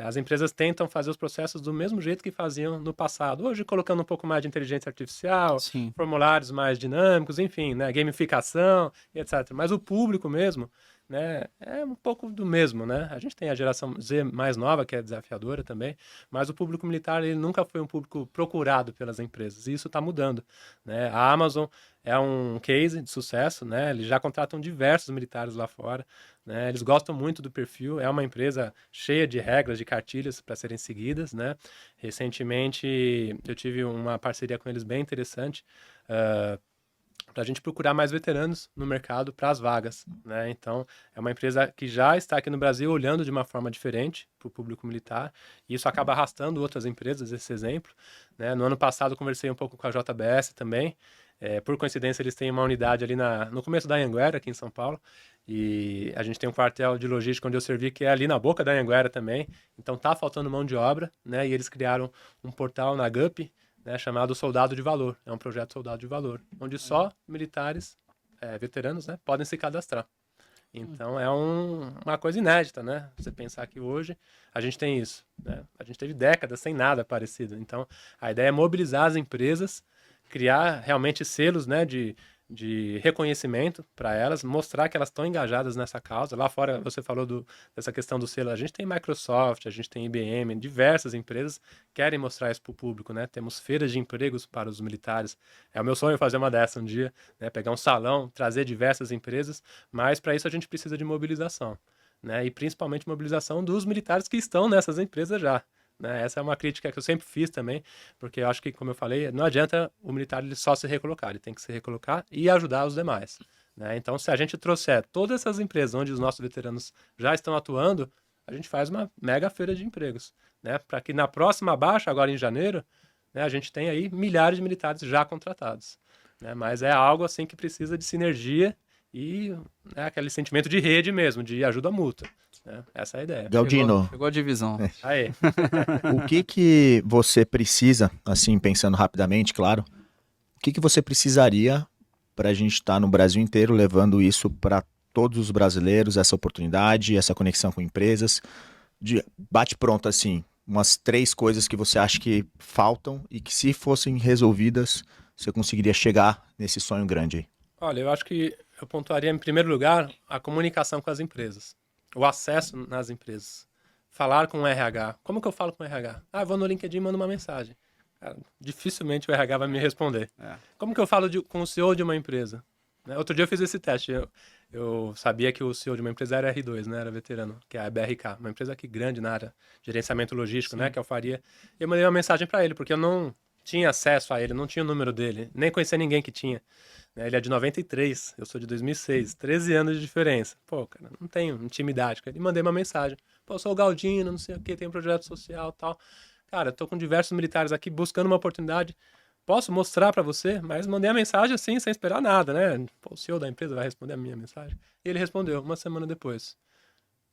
As empresas tentam fazer os processos do mesmo jeito que faziam no passado. Hoje colocando um pouco mais de inteligência artificial, Sim. formulários mais dinâmicos, enfim, né? Gamificação e etc. Mas o público mesmo, né? É um pouco do mesmo, né? A gente tem a geração Z mais nova, que é desafiadora também, mas o público militar ele nunca foi um público procurado pelas empresas. E isso está mudando, né? A Amazon é um case de sucesso, né? Eles já contratam diversos militares lá fora, né? Eles gostam muito do perfil, é uma empresa cheia de regras, de cartilhas para serem seguidas, né? Recentemente eu tive uma parceria com eles bem interessante, para a gente procurar mais veteranos no mercado para as vagas, né? Então, é uma empresa que já está aqui no Brasil olhando de uma forma diferente para o público militar, e isso acaba arrastando outras empresas, esse exemplo, né? No ano passado, eu conversei um pouco com a JBS também. Por coincidência, eles têm uma unidade ali no começo da Anhanguera, aqui em São Paulo, e a gente tem um quartel de logística onde eu servi, que é ali na boca da Anhanguera também. Então, tá faltando mão de obra, né? E eles criaram um portal na GUP, né, chamado Soldado de Valor. É um projeto Soldado de Valor, onde só militares veteranos, né, podem se cadastrar. Então é uma coisa inédita, né? Você pensar que hoje a gente tem isso, né? A gente teve décadas sem nada parecido. Então a ideia é mobilizar as empresas, criar realmente selos, né, de reconhecimento para elas, mostrar que elas estão engajadas nessa causa. Lá fora, você falou dessa questão do selo. A gente tem Microsoft, a gente tem IBM, diversas empresas querem mostrar isso para o público, né? Temos feiras de empregos para os militares. É o meu sonho fazer uma dessa um dia, né? Pegar um salão, trazer diversas empresas, mas para isso a gente precisa de mobilização, né? E principalmente mobilização dos militares que estão nessas empresas já. Né? Essa é uma crítica que eu sempre fiz também, porque eu acho que, como eu falei, não adianta o militar ele só se recolocar, ele tem que se recolocar e ajudar os demais. Né? Então, se a gente trouxer todas essas empresas onde os nossos veteranos já estão atuando, a gente faz uma mega feira de empregos, né? Para que na próxima baixa, agora em janeiro, né, a gente tenha aí milhares de militares já contratados. Né? Mas é algo assim que precisa de sinergia e aquele sentimento de rede mesmo, de ajuda mútua. Né? Essa é a ideia. Galdino, Chegou a divisão. Aí. o que você precisa, assim, pensando rapidamente, claro, o que você precisaria para a gente estar no Brasil inteiro levando isso para todos os brasileiros, essa oportunidade, essa conexão com empresas, de bate pronto, assim, umas 3 coisas que você acha que faltam e que, se fossem resolvidas, você conseguiria chegar nesse sonho grande aí? Olha, eu acho que eu pontuaria, em primeiro lugar, a comunicação com as empresas. O acesso nas empresas. Falar com o RH. Como que eu falo com o RH? Ah, eu vou no LinkedIn e mando uma mensagem. Cara, dificilmente o RH vai me responder. Como que eu falo com o CEO de uma empresa? Né? Outro dia eu fiz esse teste. Eu sabia que o CEO de uma empresa era R2, né? Era veterano, que é a BRK. Uma empresa aqui grande na área de gerenciamento logístico, né? Que é o Faria. E eu mandei uma mensagem para ele, porque eu não tinha acesso a ele, não tinha o número dele. Nem conhecia ninguém que tinha. Ele é de 93, eu sou de 2006, 13 anos de diferença. Pô, cara, não tenho intimidade com ele. E mandei uma mensagem. Pô, eu sou o Galdino, não sei o que, tem um projeto social e tal. Cara, eu tô com diversos militares aqui buscando uma oportunidade. Posso mostrar pra você? Mas mandei a mensagem assim, sem esperar nada, né? Pô, o CEO da empresa vai responder a minha mensagem. E ele respondeu, uma semana depois.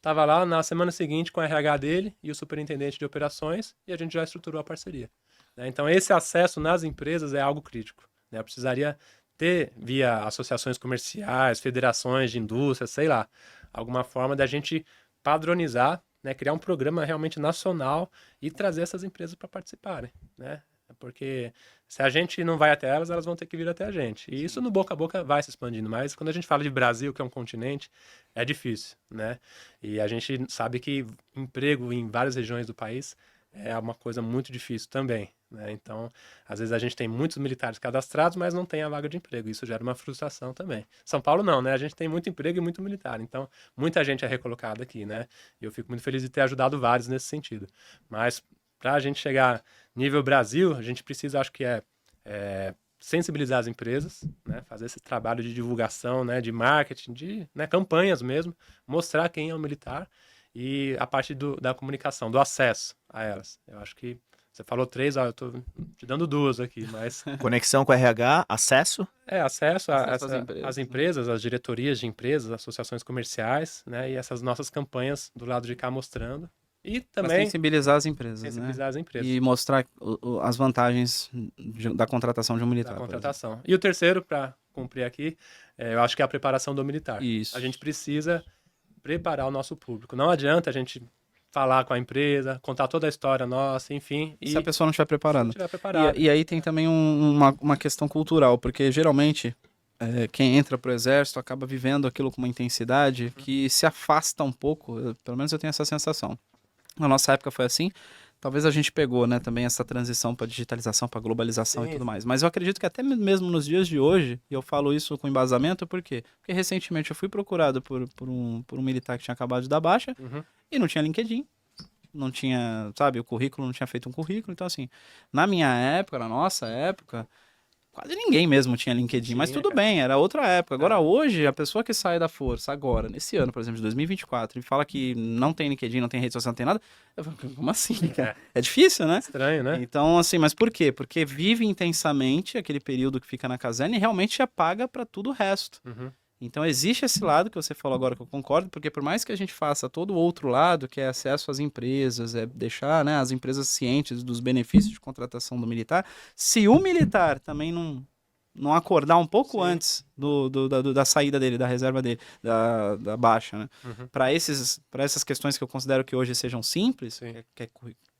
Tava lá na semana seguinte com o RH dele e o superintendente de operações e a gente já estruturou a parceria. Então, esse acesso nas empresas é algo crítico. Eu precisaria ter, via associações comerciais, federações de indústria, sei lá, alguma forma da gente padronizar, né, criar um programa realmente nacional e trazer essas empresas para participarem, né? Porque se a gente não vai até elas, elas vão ter que vir até a gente. E isso no boca a boca vai se expandindo. Mas quando a gente fala de Brasil, que é um continente, é difícil, né? E a gente sabe que emprego em várias regiões do país é uma coisa muito difícil também, né? Então, às vezes a gente tem muitos militares cadastrados, mas não tem a vaga de emprego. Isso gera uma frustração também. São Paulo não, né? A gente tem muito emprego e muito militar. Então, muita gente é recolocada aqui, né? E eu fico muito feliz de ter ajudado vários nesse sentido. Mas para a gente chegar nível Brasil, a gente precisa, acho que sensibilizar as empresas, né? Fazer esse trabalho de divulgação, né? De marketing, de campanhas mesmo, mostrar quem é o militar e a parte da comunicação, do acesso a elas. Eu acho que você falou 3, eu estou te dando 2 aqui, mas... Conexão com RH, acesso? Acesso às empresas, às diretorias de empresas, associações comerciais, né? E essas nossas campanhas do lado de cá mostrando. E também... sensibilizar as empresas, sensibilizar as empresas. E mostrar as vantagens da contratação de um militar. Da contratação. E o terceiro, para cumprir aqui, eu acho que é a preparação do militar. Isso. A gente precisa preparar o nosso público. Não adianta a gente falar com a empresa, contar toda a história nossa, enfim. Se a pessoa não estiver preparada. E aí tem também uma questão cultural, porque geralmente quem entra pro exército acaba vivendo aquilo com uma intensidade que se afasta um pouco, pelo menos eu tenho essa sensação. Na nossa época foi assim, talvez a gente pegou, né, também essa transição para digitalização, para globalização e tudo mais. Mas eu acredito que até mesmo nos dias de hoje, e eu falo isso com embasamento, por quê? Porque recentemente eu fui procurado por um militar que tinha acabado de dar baixa e não tinha LinkedIn. Não tinha, sabe, o currículo, não tinha feito um currículo. Então, assim, na minha época, na nossa época, quase ninguém mesmo tinha LinkedIn, mas tudo bem, era outra época. Agora, hoje, a pessoa que sai da força agora, nesse ano, por exemplo, de 2024, e fala que não tem LinkedIn, não tem rede social, não tem nada, eu falo, como assim, cara? É difícil, né? Estranho, né? Então, assim, mas por quê? Porque vive intensamente aquele período que fica na caserna e realmente apaga para tudo o resto. Então, existe esse lado que você falou agora que eu concordo, porque por mais que a gente faça todo o outro lado, que é acesso às empresas, é deixar, né, as empresas cientes dos benefícios de contratação do militar, se o militar também não acordar um pouco antes da saída dele, da reserva dele, da baixa, né, para essas questões que eu considero que hoje sejam simples, que é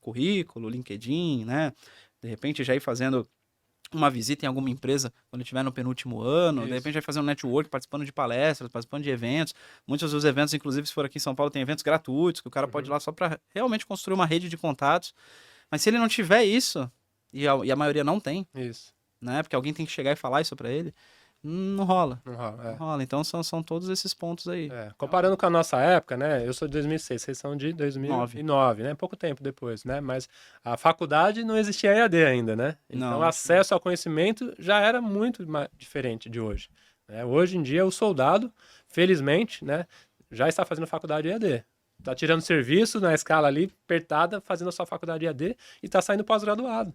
currículo, LinkedIn, né, de repente já ir fazendo uma visita em alguma empresa quando estiver no penúltimo ano, de repente vai fazer um network participando de palestras, participando de eventos. Muitos dos eventos, inclusive se for aqui em São Paulo, tem eventos gratuitos que o cara pode ir lá só para realmente construir uma rede de contatos. Mas se ele não tiver isso, e a maioria não tem, né? Porque alguém tem que chegar e falar isso para ele, não rola. Não rola. Então são todos esses pontos aí. Comparando com a nossa época, né? Eu sou de 2006, vocês são de 2009, né? Pouco tempo depois, né? Mas a faculdade não existia EAD ainda, né? Então o acesso ao conhecimento já era muito diferente de hoje, né? Hoje em dia o soldado, felizmente, né? Já está fazendo faculdade EAD. Está tirando serviço na escala ali, apertada, fazendo a sua faculdade EAD e está saindo pós-graduado.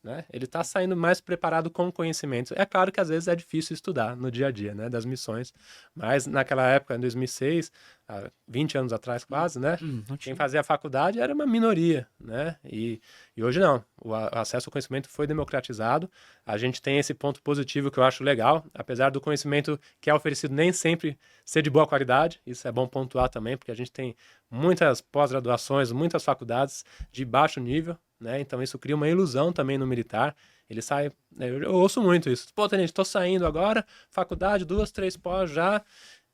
Né? Ele está saindo mais preparado com conhecimentos. É claro que às vezes é difícil estudar no dia a dia, né, das missões, mas naquela época, em 2006, há 20 anos atrás quase, né, quem fazia a faculdade era uma minoria, né, e hoje não. O acesso ao conhecimento foi democratizado. A gente tem esse ponto positivo que eu acho legal, apesar do conhecimento que é oferecido nem sempre ser de boa qualidade, isso é bom pontuar também, porque a gente tem muitas pós-graduações, muitas faculdades de baixo nível, né? Então isso cria uma ilusão também no militar. Ele sai, eu ouço muito isso. Pô, tenente, tô saindo agora, faculdade, 2, 3 pós já.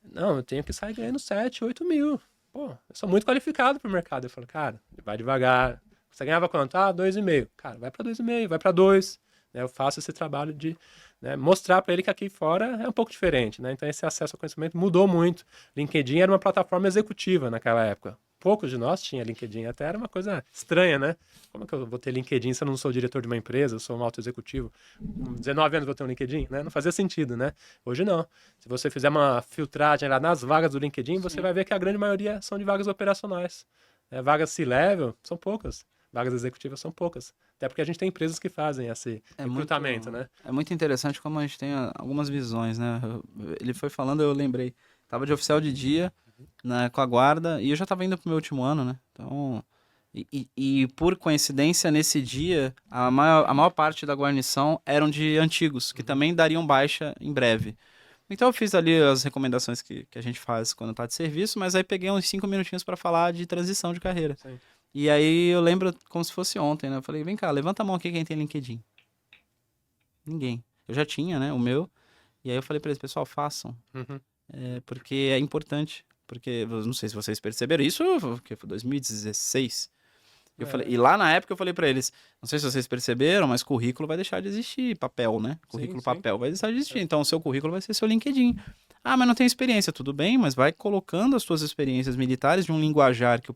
Não, eu tenho que sair ganhando 7, 8 mil. Pô, eu sou muito qualificado pro mercado. Eu falo, cara, vai devagar. Você ganhava quanto? 2,5. Cara, vai para 2,5, vai para 2. Eu faço esse trabalho de, né, mostrar para ele que aqui fora é um pouco diferente, né? Então esse acesso ao conhecimento mudou muito. LinkedIn era uma plataforma executiva naquela época. Poucos de nós tinham LinkedIn, até era uma coisa estranha, né? Como é que eu vou ter LinkedIn se eu não sou diretor de uma empresa, eu sou um alto executivo? Com 19 anos vou ter um LinkedIn, né? Não fazia sentido, né? Hoje não. Se você fizer uma filtragem lá nas vagas do LinkedIn, você vai ver que a grande maioria são de vagas operacionais. Vagas C-level são poucas, vagas executivas são poucas. Até porque a gente tem empresas que fazem esse recrutamento, né? É muito interessante como a gente tem algumas visões, né? Ele foi falando, eu lembrei. Tava de oficial de dia, né, com a guarda, e eu já tava indo pro meu último ano, né? Então, e por coincidência, nesse dia, a maior parte da guarnição eram de antigos, que também dariam baixa em breve. Então eu fiz ali as recomendações que a gente faz quando tá de serviço, mas aí peguei uns 5 minutinhos para falar de transição de carreira. Sim. E aí eu lembro como se fosse ontem, né? Eu falei, vem cá, levanta a mão aqui quem tem LinkedIn. Ninguém. Eu já tinha, né, o meu. E aí eu falei para eles, pessoal, façam. Porque é importante. Porque, não sei se vocês perceberam, isso que foi 2016. Eu falei, e lá na época eu falei para eles, não sei se vocês perceberam, mas currículo vai deixar de existir, papel, né? Currículo papel vai deixar de existir. Então o seu currículo vai ser seu LinkedIn. Ah, mas não tem experiência, tudo bem, mas vai colocando as suas experiências militares de um linguajar que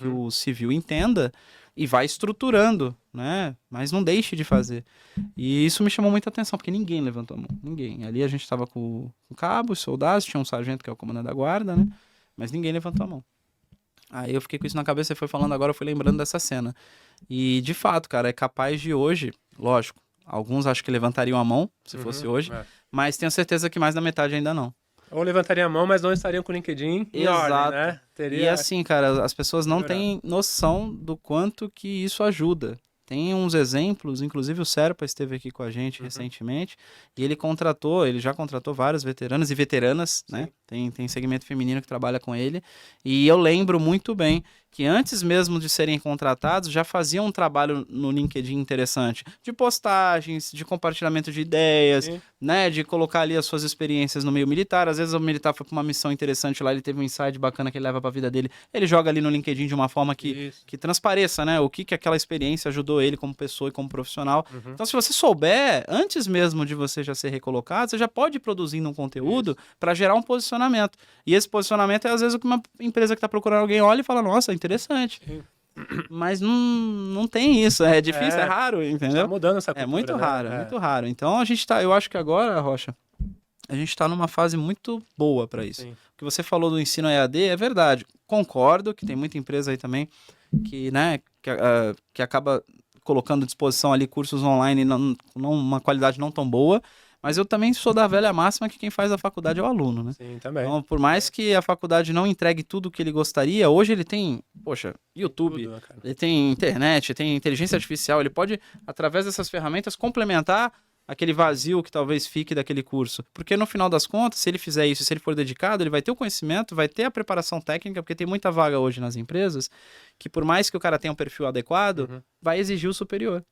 o civil entenda e vai estruturando, né? Mas não deixe de fazer. E isso me chamou muita atenção, porque ninguém levantou a mão, ninguém. Ali a gente estava com cabos, soldados, tinha um sargento que é o comandante da guarda, né? Mas ninguém levantou a mão. Aí eu fiquei com isso na cabeça, você foi falando agora, eu fui lembrando dessa cena. E, de fato, cara, é capaz de hoje, lógico, alguns acho que levantariam a mão, se fosse hoje, mas tenho certeza que mais da metade ainda não. Ou levantariam a mão, mas não estariam com o LinkedIn em ordem, né? E assim, cara, as pessoas não têm noção do quanto que isso ajuda. Tem uns exemplos, inclusive o Serpa esteve aqui com a gente recentemente, e ele já contratou vários veteranos e veteranas, né? Tem segmento feminino que trabalha com ele. E eu lembro muito bem que antes mesmo de serem contratados, já faziam um trabalho no LinkedIn interessante. De postagens, de compartilhamento de ideias, Sim. né? De colocar ali as suas experiências no meio militar. Às vezes o militar foi para uma missão interessante lá, ele teve um insight bacana que ele leva para a vida dele. Ele joga ali no LinkedIn de uma forma que Isso. transpareça, né? O que aquela experiência ajudou ele como pessoa e como profissional. Então, se você souber, antes mesmo de você já ser recolocado, você já pode ir produzindo um conteúdo para gerar um posicionamento. E esse posicionamento é, às vezes, o que uma empresa que está procurando alguém olha e fala, nossa, interessante. Sim. Mas não tem isso. É difícil, é raro, Tá entendeu? mudando essa cultura, É muito né? raro, é muito raro. Então, a gente tá, eu acho que agora, Rocha, a gente está numa fase muito boa para isso. Sim. O que você falou do ensino EAD é verdade. Concordo que tem muita empresa aí também que, né, que acaba colocando à disposição ali cursos online não uma qualidade não tão boa, mas eu também sou da velha máxima que quem faz a faculdade é o aluno, né? Sim, também. Então, por mais que a faculdade não entregue tudo o que ele gostaria, hoje ele tem, poxa, YouTube, Tudo, né, cara? ele tem internet, tem inteligência artificial, ele pode, através dessas ferramentas, complementar aquele vazio que talvez fique daquele curso. Porque no final das contas, se ele fizer isso, se ele for dedicado, ele vai ter o conhecimento, vai ter a preparação técnica, porque tem muita vaga hoje nas empresas que, por mais que o cara tenha um perfil adequado, vai exigir o superior.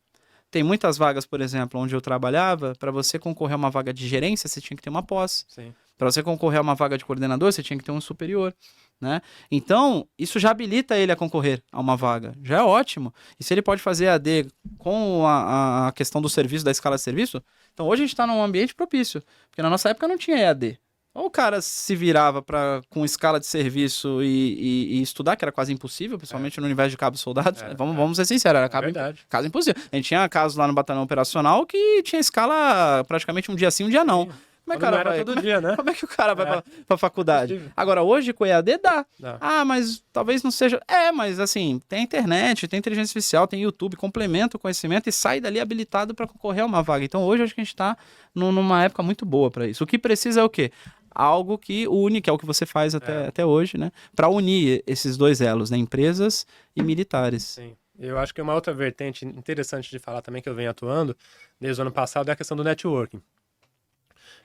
Tem muitas vagas, por exemplo, onde eu trabalhava, para você concorrer a uma vaga de gerência, você tinha que ter uma pós. Sim. Para você concorrer a uma vaga de coordenador, você tinha que ter um superior, né? Então, isso já habilita ele a concorrer a uma vaga. Já é ótimo. E se ele pode fazer AD com a questão do serviço, da escala de serviço, então hoje a gente está num ambiente propício. Porque na nossa época não tinha EAD. Ou o cara se virava com escala de serviço e estudar, que era quase impossível, principalmente no universo de cabos soldados. Vamos ser sinceros, era Verdade. caso impossível. A gente tinha casos lá no batalhão operacional que tinha escala praticamente um dia sim, um dia não. Como é que o Quando cara não era vai? todo dia, né? Como é que o cara vai pra faculdade? Possível. Agora, hoje com o EAD dá. Dá. Ah, mas talvez não seja. Mas assim, tem internet, tem inteligência artificial, tem YouTube, complementa o conhecimento e sai dali habilitado para concorrer a uma vaga. Então hoje acho que a gente tá numa época muito boa para isso. O que precisa é o quê? Algo que une, que é o que você faz até hoje, né? Para unir esses dois elos, né? Empresas e militares. Sim. Eu acho que uma outra vertente interessante de falar também que eu venho atuando desde o ano passado é a questão do networking.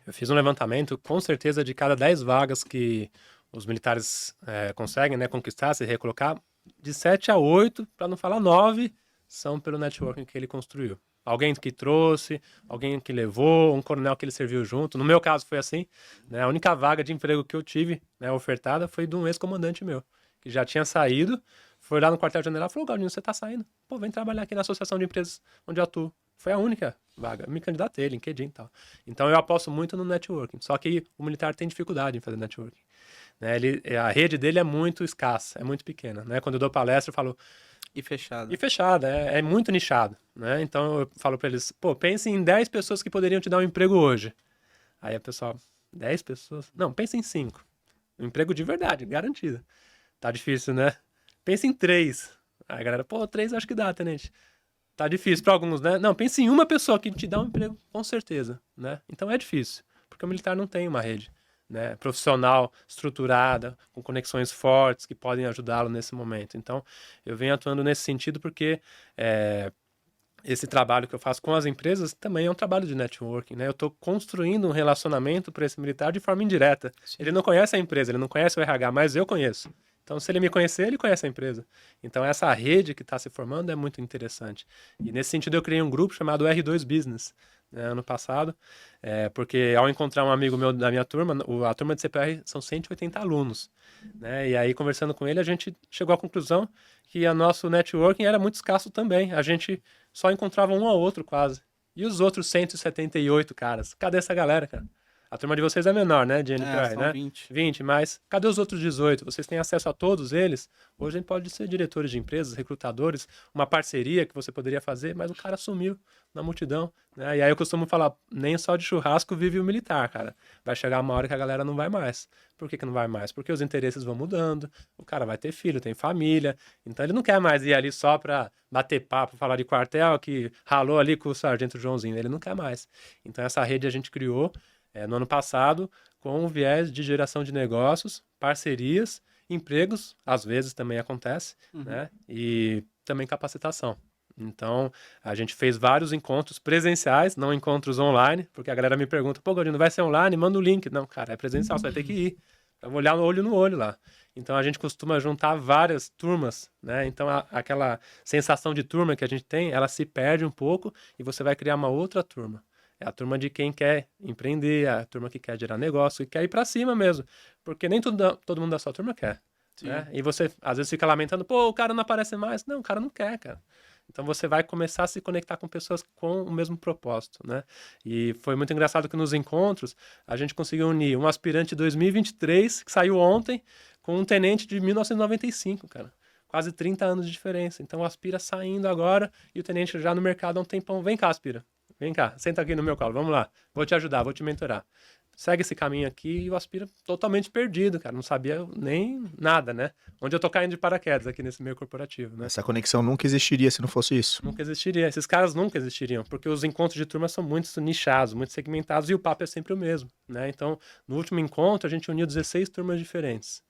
Eu fiz um levantamento, com certeza, de cada 10 vagas que os militares conseguem, né, conquistar, se recolocar, de 7 a 8, para não falar 9, são pelo networking que ele construiu. Alguém que trouxe, alguém que levou, um coronel que ele serviu junto. No meu caso foi assim, né? A única vaga de emprego que eu tive, né, ofertada foi de um ex-comandante meu, que já tinha saído, foi lá no quartel-general e falou, Galdinho, você tá saindo? Pô, vem trabalhar aqui na associação de empresas onde eu atuo. Foi a única vaga. Eu me candidatei, LinkedIn e tal. Então eu aposto muito no networking. Só que o militar tem dificuldade em fazer networking. Né? A rede dele é muito escassa, é muito pequena. Né? Quando eu dou palestra, eu falo... E fechada. E fechada, é muito nichado. Né? Então eu falo para eles, pô, pense em 10 pessoas que poderiam te dar um emprego hoje. Aí a pessoa, 10 pessoas? Não, pense em 5. Um emprego de verdade, garantido. Tá difícil, né? Pense em 3. Aí a galera, pô, 3 acho que dá, tenente. Tá difícil para alguns, né? Não, pense em uma pessoa que te dá um emprego, com certeza, né? Então é difícil, porque o militar não tem uma rede, né, profissional, estruturada, com conexões fortes que podem ajudá-lo nesse momento. Então, eu venho atuando nesse sentido porque esse trabalho que eu faço com as empresas também é um trabalho de networking, né? Eu estou construindo um relacionamento para esse militar de forma indireta. Sim. Ele não conhece a empresa, ele não conhece o RH, mas eu conheço. Então, se ele me conhecer, ele conhece a empresa. Então, essa rede que está se formando é muito interessante. E, nesse sentido, eu criei um grupo chamado R2 Business, né, ano passado, porque ao encontrar um amigo meu da minha turma, a turma de CPR são 180 alunos. Né, e aí, conversando com ele, a gente chegou à conclusão que o nosso networking era muito escasso também. A gente só encontrava um ao outro, quase. E os outros 178 caras? Cadê essa galera, cara? A turma de vocês é menor, né, de NPR, são né? 20. 20, mas cadê os outros 18? Vocês têm acesso a todos eles? Hoje a gente pode ser diretores de empresas, recrutadores, uma parceria que você poderia fazer, mas o cara sumiu na multidão, né? E aí eu costumo falar, nem só de churrasco vive o militar, cara. Vai chegar uma hora que a galera não vai mais. Por que não vai mais? Porque os interesses vão mudando, o cara vai ter filho, tem família, então ele não quer mais ir ali só pra bater papo, falar de quartel, que ralou ali com o sargento Joãozinho, ele não quer mais. Então essa rede a gente criou no ano passado, com um viés de geração de negócios, parcerias, empregos, às vezes também acontece, né? E também capacitação. Então, a gente fez vários encontros presenciais, não encontros online, porque a galera me pergunta, pô, Galdinho, vai ser online? Manda o link. Não, cara, é presencial, você vai ter que ir. Pra olhar olho no olho lá. Então a gente costuma juntar várias turmas, né? Então aquela sensação de turma que a gente tem, ela se perde um pouco e você vai criar uma outra turma. É a turma de quem quer empreender, é a turma que quer gerar negócio, que quer ir para cima mesmo. Porque nem todo mundo da sua turma quer. Né? E você às vezes fica lamentando, pô, o cara não aparece mais. Não, o cara não quer, cara. Então você vai começar a se conectar com pessoas com o mesmo propósito, né? E foi muito engraçado que nos encontros a gente conseguiu unir um aspirante de 2023, que saiu ontem, com um tenente de 1995, cara. Quase 30 anos de diferença. Então o Aspira saindo agora e o tenente já no mercado há um tempão. Vem cá, Aspira. Vem cá, senta aqui no meu colo, vamos lá. Vou te ajudar, vou te mentorar. Segue esse caminho aqui e o Aspira totalmente perdido, cara. Não sabia nem nada, né? Onde eu tô caindo de paraquedas aqui nesse meio corporativo, né? Essa conexão nunca existiria se não fosse isso. Nunca existiria. Esses caras nunca existiriam, porque os encontros de turma são muito nichados, muito segmentados e o papo é sempre o mesmo, né? Então, no último encontro, a gente uniu 16 turmas diferentes,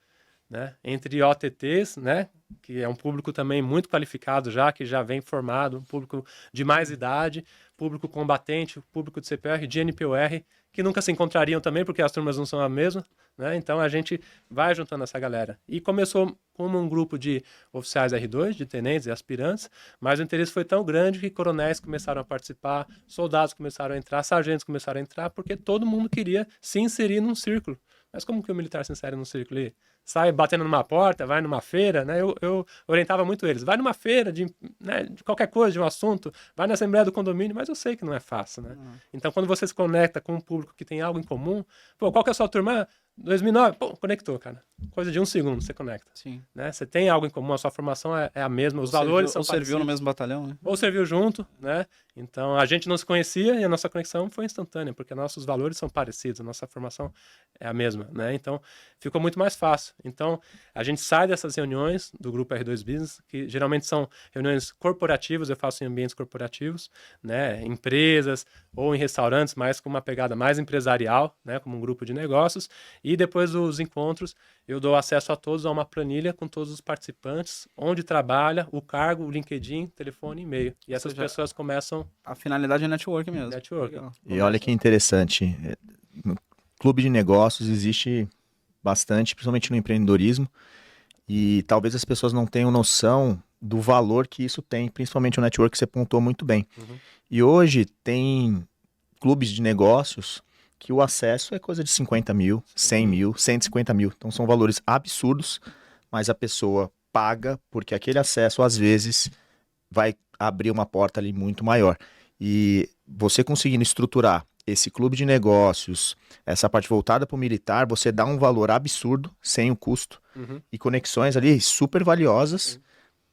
né? Entre OTTs, né? Que é um público também muito qualificado já, que já vem formado, um público de mais idade, público combatente, público de CPR, de NPOR, que nunca se encontrariam também, porque as turmas não são a mesma, né? Então a gente vai juntando essa galera. E começou como um grupo de oficiais R2, de tenentes e aspirantes, mas o interesse foi tão grande que coronéis começaram a participar, soldados começaram a entrar, sargentos começaram a entrar, porque todo mundo queria se inserir num círculo. Mas como que o militar se insere num círculo ali? Sai batendo numa porta, vai numa feira, né? Eu orientava muito eles. Vai numa feira né, de qualquer coisa, de um assunto, vai na assembleia do condomínio, mas eu sei que não é fácil, né? Então, quando você se conecta com um público que tem algo em comum, pô, qual que é a sua turma? 2009, pô, conectou, cara. Coisa de um segundo você conecta. Sim. Né? Você tem algo em comum, a sua formação é a mesma, os valores são serviu no parecidos. mesmo batalhão, né? Ou serviu junto, né? Então a gente não se conhecia e a nossa conexão foi instantânea, porque nossos valores são parecidos, a nossa formação é a mesma, né? Então ficou muito mais fácil. Então a gente sai dessas reuniões do grupo R2 Business, que geralmente são reuniões corporativas, eu faço em ambientes corporativos, né? Empresas ou em restaurantes, mais com uma pegada mais empresarial, né? Como um grupo de negócios. E depois dos encontros, eu dou acesso a todos a uma planilha com todos os participantes, onde trabalha, o cargo, o LinkedIn, telefone e e-mail. E essas pessoas começam... A finalidade é network mesmo. Network. Legal. E olha que interessante, no clube de negócios existe bastante, principalmente no empreendedorismo, e talvez as pessoas não tenham noção do valor que isso tem, principalmente o network que você pontuou muito bem. Uhum. E hoje tem clubes de negócios que o acesso é coisa de 50 mil, 100 mil, 150 mil. Então são valores absurdos, mas a pessoa paga porque aquele acesso, às vezes, vai abrir uma porta ali muito maior. E você conseguindo estruturar esse clube de negócios, essa parte voltada para o militar, você dá um valor absurdo, sem o custo, Uhum. e conexões ali super valiosas,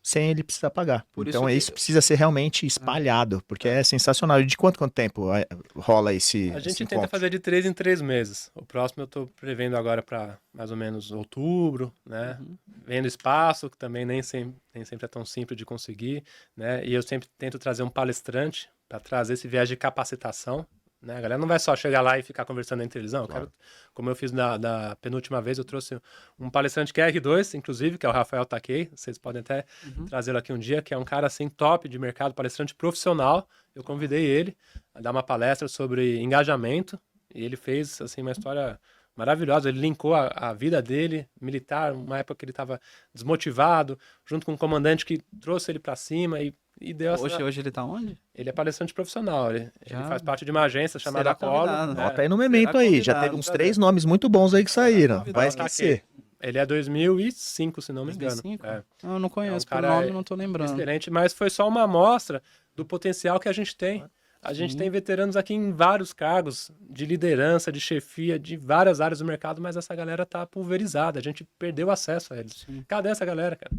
sem ele precisar pagar. Por Então isso isso precisa ser realmente espalhado, porque é sensacional. E de quanto tempo rola esse A gente esse tenta encontro? fazer de 3 em 3 meses. O próximo eu estou prevendo agora para mais ou menos outubro, né? Vendo espaço, que também nem sempre é tão simples de conseguir, né? E eu sempre tento trazer um palestrante para trazer esse viés de capacitação, né? A galera não vai só chegar lá e ficar conversando entre eles, não. Eu quero, como eu fiz da penúltima vez, eu trouxe um palestrante que é R2, inclusive, que é o Rafael Takei. Vocês podem até trazê-lo aqui um dia, que é um cara assim top de mercado, palestrante profissional. Eu convidei ele a dar uma palestra sobre engajamento e ele fez assim uma história maravilhosa. Ele linkou a vida dele, militar, uma época que ele estava desmotivado, junto com um comandante que trouxe ele para cima e deu essa... Hoje ele tá onde? Ele é palestrante profissional, ele Já faz parte de uma agência chamada será Apollo. convidado. Anota aí no memento Será aí, já convidado teve uns pra 3 nomes muito bons aí que saíram. convidado. Vai esquecer. Ele é 2005, se não me engano. 2005? É. Eu não conheço, É um por cara nome não tô lembrando. Excelente, mas foi só uma amostra do potencial que a gente tem. A gente tem veteranos aqui em vários cargos de liderança, de chefia, de várias áreas do mercado, mas essa galera tá pulverizada, a gente perdeu acesso a eles. Cadê essa galera, cara?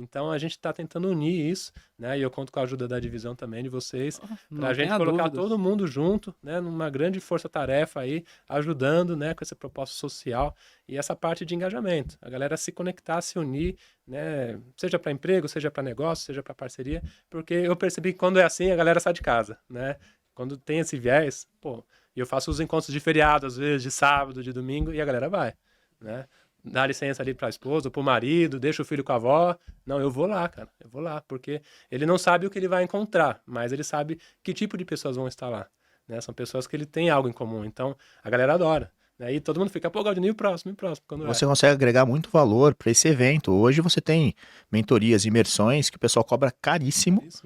Então a gente está tentando unir isso, né? E eu conto com a ajuda da divisão também de vocês, Não para a gente tenha colocar dúvidas. todo mundo junto, né? Numa grande força-tarefa aí, ajudando, né? Com essa proposta social e essa parte de engajamento. A galera se conectar, se unir, né? Seja para emprego, seja para negócio, seja para parceria, porque eu percebi que quando é assim, a galera sai de casa, né? Quando tem esse viés, pô, e eu faço os encontros de feriado, às vezes, de sábado, de domingo, e a galera vai, né? Dá licença ali para a esposa, para o marido, deixa o filho com a avó. Não, eu vou lá, cara, eu vou lá, porque ele não sabe o que ele vai encontrar, mas ele sabe que tipo de pessoas vão estar lá, né? São pessoas que ele tem algo em comum, então a galera adora. Né? E todo mundo fica, pô, Galdino, e o próximo, quando Você consegue agregar muito valor para esse evento. Hoje você tem mentorias, imersões que o pessoal cobra caríssimo. Isso.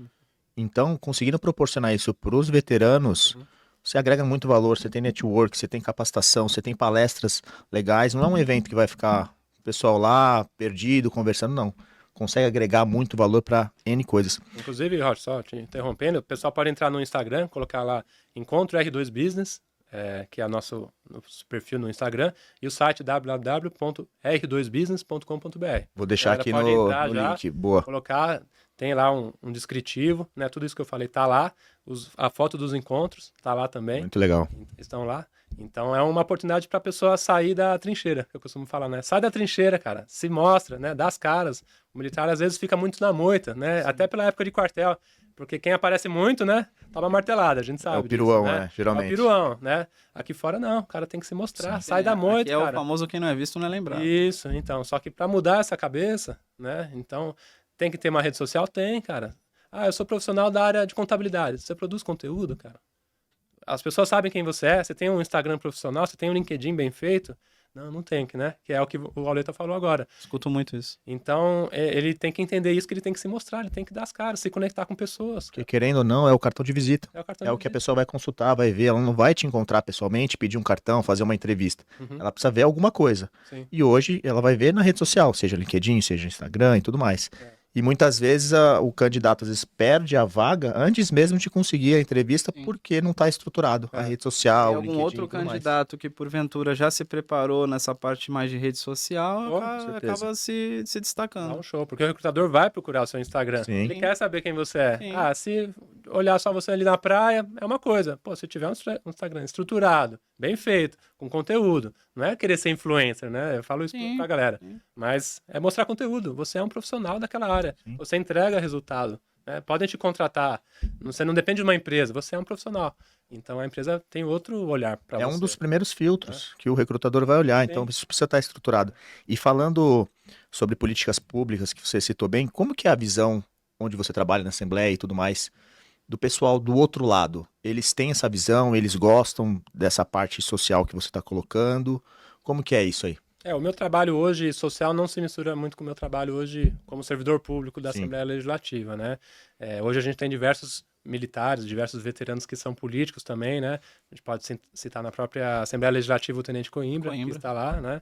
Então, conseguindo proporcionar isso para os veteranos, você agrega muito valor. Você tem network, você tem capacitação, você tem palestras legais. Não é um evento que vai ficar o pessoal lá perdido, conversando, não. Consegue agregar muito valor para N coisas. Inclusive, Rocha, só te interrompendo, o pessoal pode entrar no Instagram, colocar lá Encontro R2 Business, que é nosso perfil no Instagram, e o site www.r2business.com.br. Vou deixar aqui pode no entrar já, link. Boa. colocar, tem lá um descritivo, né? Tudo isso que eu falei tá lá, a foto dos encontros tá lá também, Muito legal. estão lá. Então é uma oportunidade para a pessoa sair da trincheira, que eu costumo falar, né? Sai da trincheira, cara, se mostra, né? Dá as caras. O militar às vezes fica muito na moita, né? Sim. Até pela época de quartel, porque quem aparece muito, né? Toma martelada, a gente sabe. É o piruão, disso, né? Geralmente. É o piruão, né? Aqui fora não, o cara tem que se mostrar, sai da moita, aqui é cara. o famoso quem não é visto não é lembrado. Isso, então, só que para mudar essa cabeça, né? Então, tem que ter uma rede social? Tem, cara. Ah, eu sou profissional da área de contabilidade. Você produz conteúdo, cara? As pessoas sabem quem você é, você tem um Instagram profissional, você tem um LinkedIn bem feito. Não tem, né? Que é o que o Auleta falou agora. Escuto muito isso. Então, ele tem que entender isso, que ele tem que se mostrar, ele tem que dar as caras, se conectar com pessoas. Porque querendo ou não, é o cartão de visita. É o cartão É de o que a visita. pessoa vai consultar, vai ver. Ela não vai te encontrar pessoalmente, pedir um cartão, fazer uma entrevista. Ela precisa ver alguma coisa. Sim. E hoje ela vai ver na rede social, seja LinkedIn, seja Instagram e tudo mais. E muitas vezes o candidato às vezes perde a vaga antes mesmo de conseguir a entrevista porque não está estruturado a rede social, Tem o algum LinkedIn outro e tudo mais. candidato que porventura já se preparou nessa parte mais de rede social, certeza. acaba se Dá destacando. um show, porque o recrutador vai procurar o seu Instagram. Sim. Ele quer saber quem você é. Sim. Se olhar só você ali na praia, é uma coisa. Pô, se tiver um Instagram estruturado, bem feito, com conteúdo, não é querer ser influencer, né? Eu falo isso pra galera. Sim. Mas é mostrar conteúdo. Você é um profissional daquela área. Sim. Você entrega resultado. Né? Podem te contratar. Você não depende de uma empresa, você é um profissional. Então a empresa tem outro olhar para você. É um dos primeiros filtros que o recrutador vai olhar, então isso precisa estar estruturado. E falando sobre políticas públicas que você citou bem, como que é a visão onde você trabalha na Assembleia e tudo mais, do pessoal do outro lado? Eles têm essa visão, eles gostam dessa parte social que você está colocando? Como que é isso aí? O meu trabalho hoje social não se mistura muito com o meu trabalho hoje como servidor público da Sim. Assembleia Legislativa, né? Hoje a gente tem diversos militares, diversos veteranos que são políticos também, né? A gente pode citar na própria Assembleia Legislativa o Tenente Coimbra. Que está lá, né?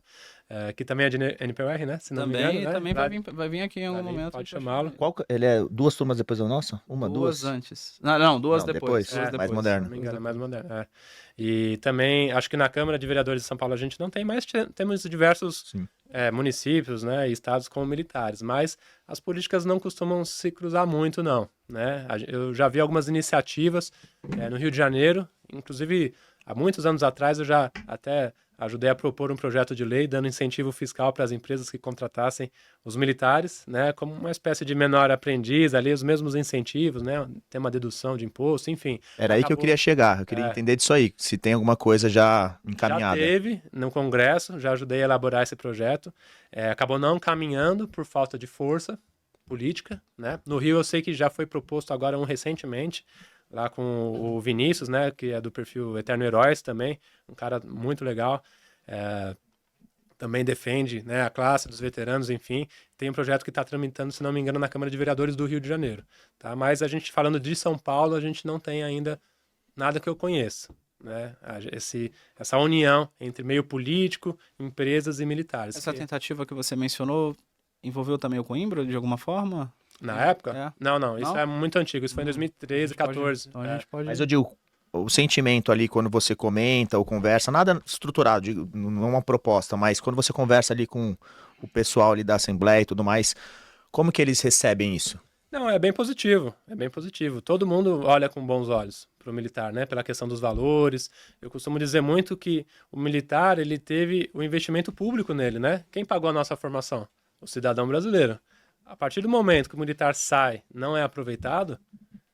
Que também é de NPR, né? Se não me engano, né? Também vai vir aqui em algum momento. Pode chamá-lo. Ele é 2 turmas depois da nossa? Duas antes. Não, duas Não, depois. depois. Duas Mais moderno. Se não me engano, é mais moderno. E também, acho que na Câmara de Vereadores de São Paulo a gente não tem, mas temos diversos municípios, né, e estados com militares, mas as políticas não costumam se cruzar muito, não, né? Eu já vi algumas iniciativas no Rio de Janeiro, inclusive há muitos anos atrás eu já até ajudei a propor um projeto de lei dando incentivo fiscal para as empresas que contratassem os militares, né, como uma espécie de menor aprendiz, ali os mesmos incentivos, né, tem uma dedução de imposto, enfim. Era aí que eu queria chegar, eu queria entender disso aí, se tem alguma coisa já encaminhada. Já teve no Congresso, já ajudei a elaborar esse projeto, acabou não caminhando por falta de força política, né. No Rio eu sei que já foi proposto agora recentemente, lá com o Vinícius, né, que é do perfil Eterno Heróis também, um cara muito legal, também defende, né, a classe dos veteranos, enfim, tem um projeto que está tramitando, se não me engano, na Câmara de Vereadores do Rio de Janeiro, tá? Mas a gente falando de São Paulo, a gente não tem ainda nada que eu conheça, né, essa união entre meio político, empresas e militares. Essa tentativa que você mencionou envolveu também o Coimbra, de alguma forma? Na época? Não, isso é muito antigo, isso foi em 2013, 2014. Então a gente pode... Mas eu digo, o sentimento ali quando você comenta ou conversa, nada estruturado, não é uma proposta, mas quando você conversa ali com o pessoal ali da Assembleia e tudo mais, como que eles recebem isso? Não, é bem positivo, Todo mundo olha com bons olhos para o militar, né? Pela questão dos valores. Eu costumo dizer muito que o militar, ele teve o investimento público nele, né? Quem pagou a nossa formação? O cidadão brasileiro. A partir do momento que o militar sai, não é aproveitado,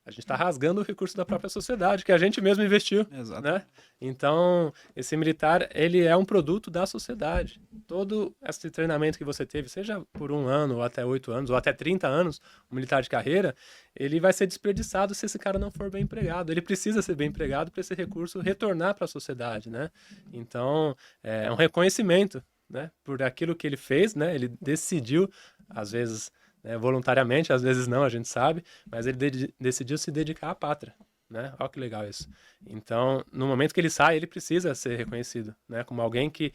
A gente está rasgando o recurso da própria sociedade, que a gente mesmo investiu. Exato. Né? Então, esse militar, ele é um produto da sociedade. Todo esse treinamento que você teve, seja por 1 ano, ou até 8 anos, ou até 30 anos, um militar de carreira, ele vai ser desperdiçado se esse cara não for bem empregado. Ele precisa ser bem empregado para esse recurso retornar para a sociedade, né? Então, é um reconhecimento, né, por aquilo que ele fez, né? Ele decidiu, às vezes, né, voluntariamente, às vezes não, a gente sabe, mas ele decidiu se dedicar à pátria, né? Olha que legal isso. Então, no momento que ele sai, ele precisa ser reconhecido, né, como alguém que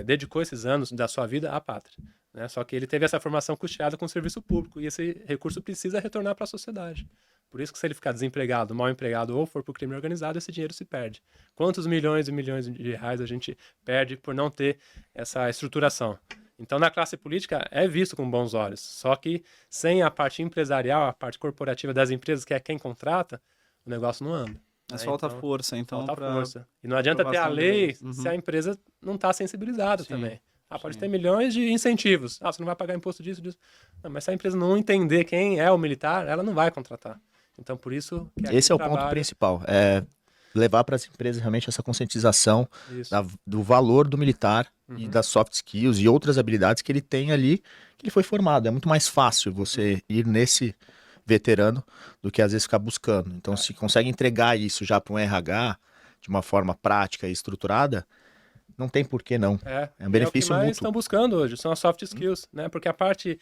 dedicou esses anos da sua vida à pátria, né? Só que ele teve essa formação custeada com o serviço público e esse recurso precisa retornar para a sociedade. Por isso que se ele ficar desempregado, mal empregado ou for para o crime organizado, esse dinheiro se perde. Quantos milhões e milhões de reais a gente perde por não ter essa estruturação? Então, na classe política, é visto com bons olhos. Só que sem a parte empresarial, a parte corporativa das empresas, que é quem contrata, o negócio não anda. Mas falta força, então. Falta força. E não adianta ter a lei se a empresa não está sensibilizada também. Pode ter milhões de incentivos. Você não vai pagar imposto disso. Não, mas se a empresa não entender quem é o militar, ela não vai contratar. Então, por isso que esse é o ponto principal. É levar para as empresas realmente essa conscientização do valor do militar e das soft skills e outras habilidades que ele tem ali, que ele foi formado. É muito mais fácil você ir nesse veterano do que às vezes ficar buscando. Então, se consegue entregar isso já para um RH de uma forma prática e estruturada, não tem por que não. É um benefício mútuo. O que mais mútuo. estão buscando hoje são as soft skills, né? Porque a parte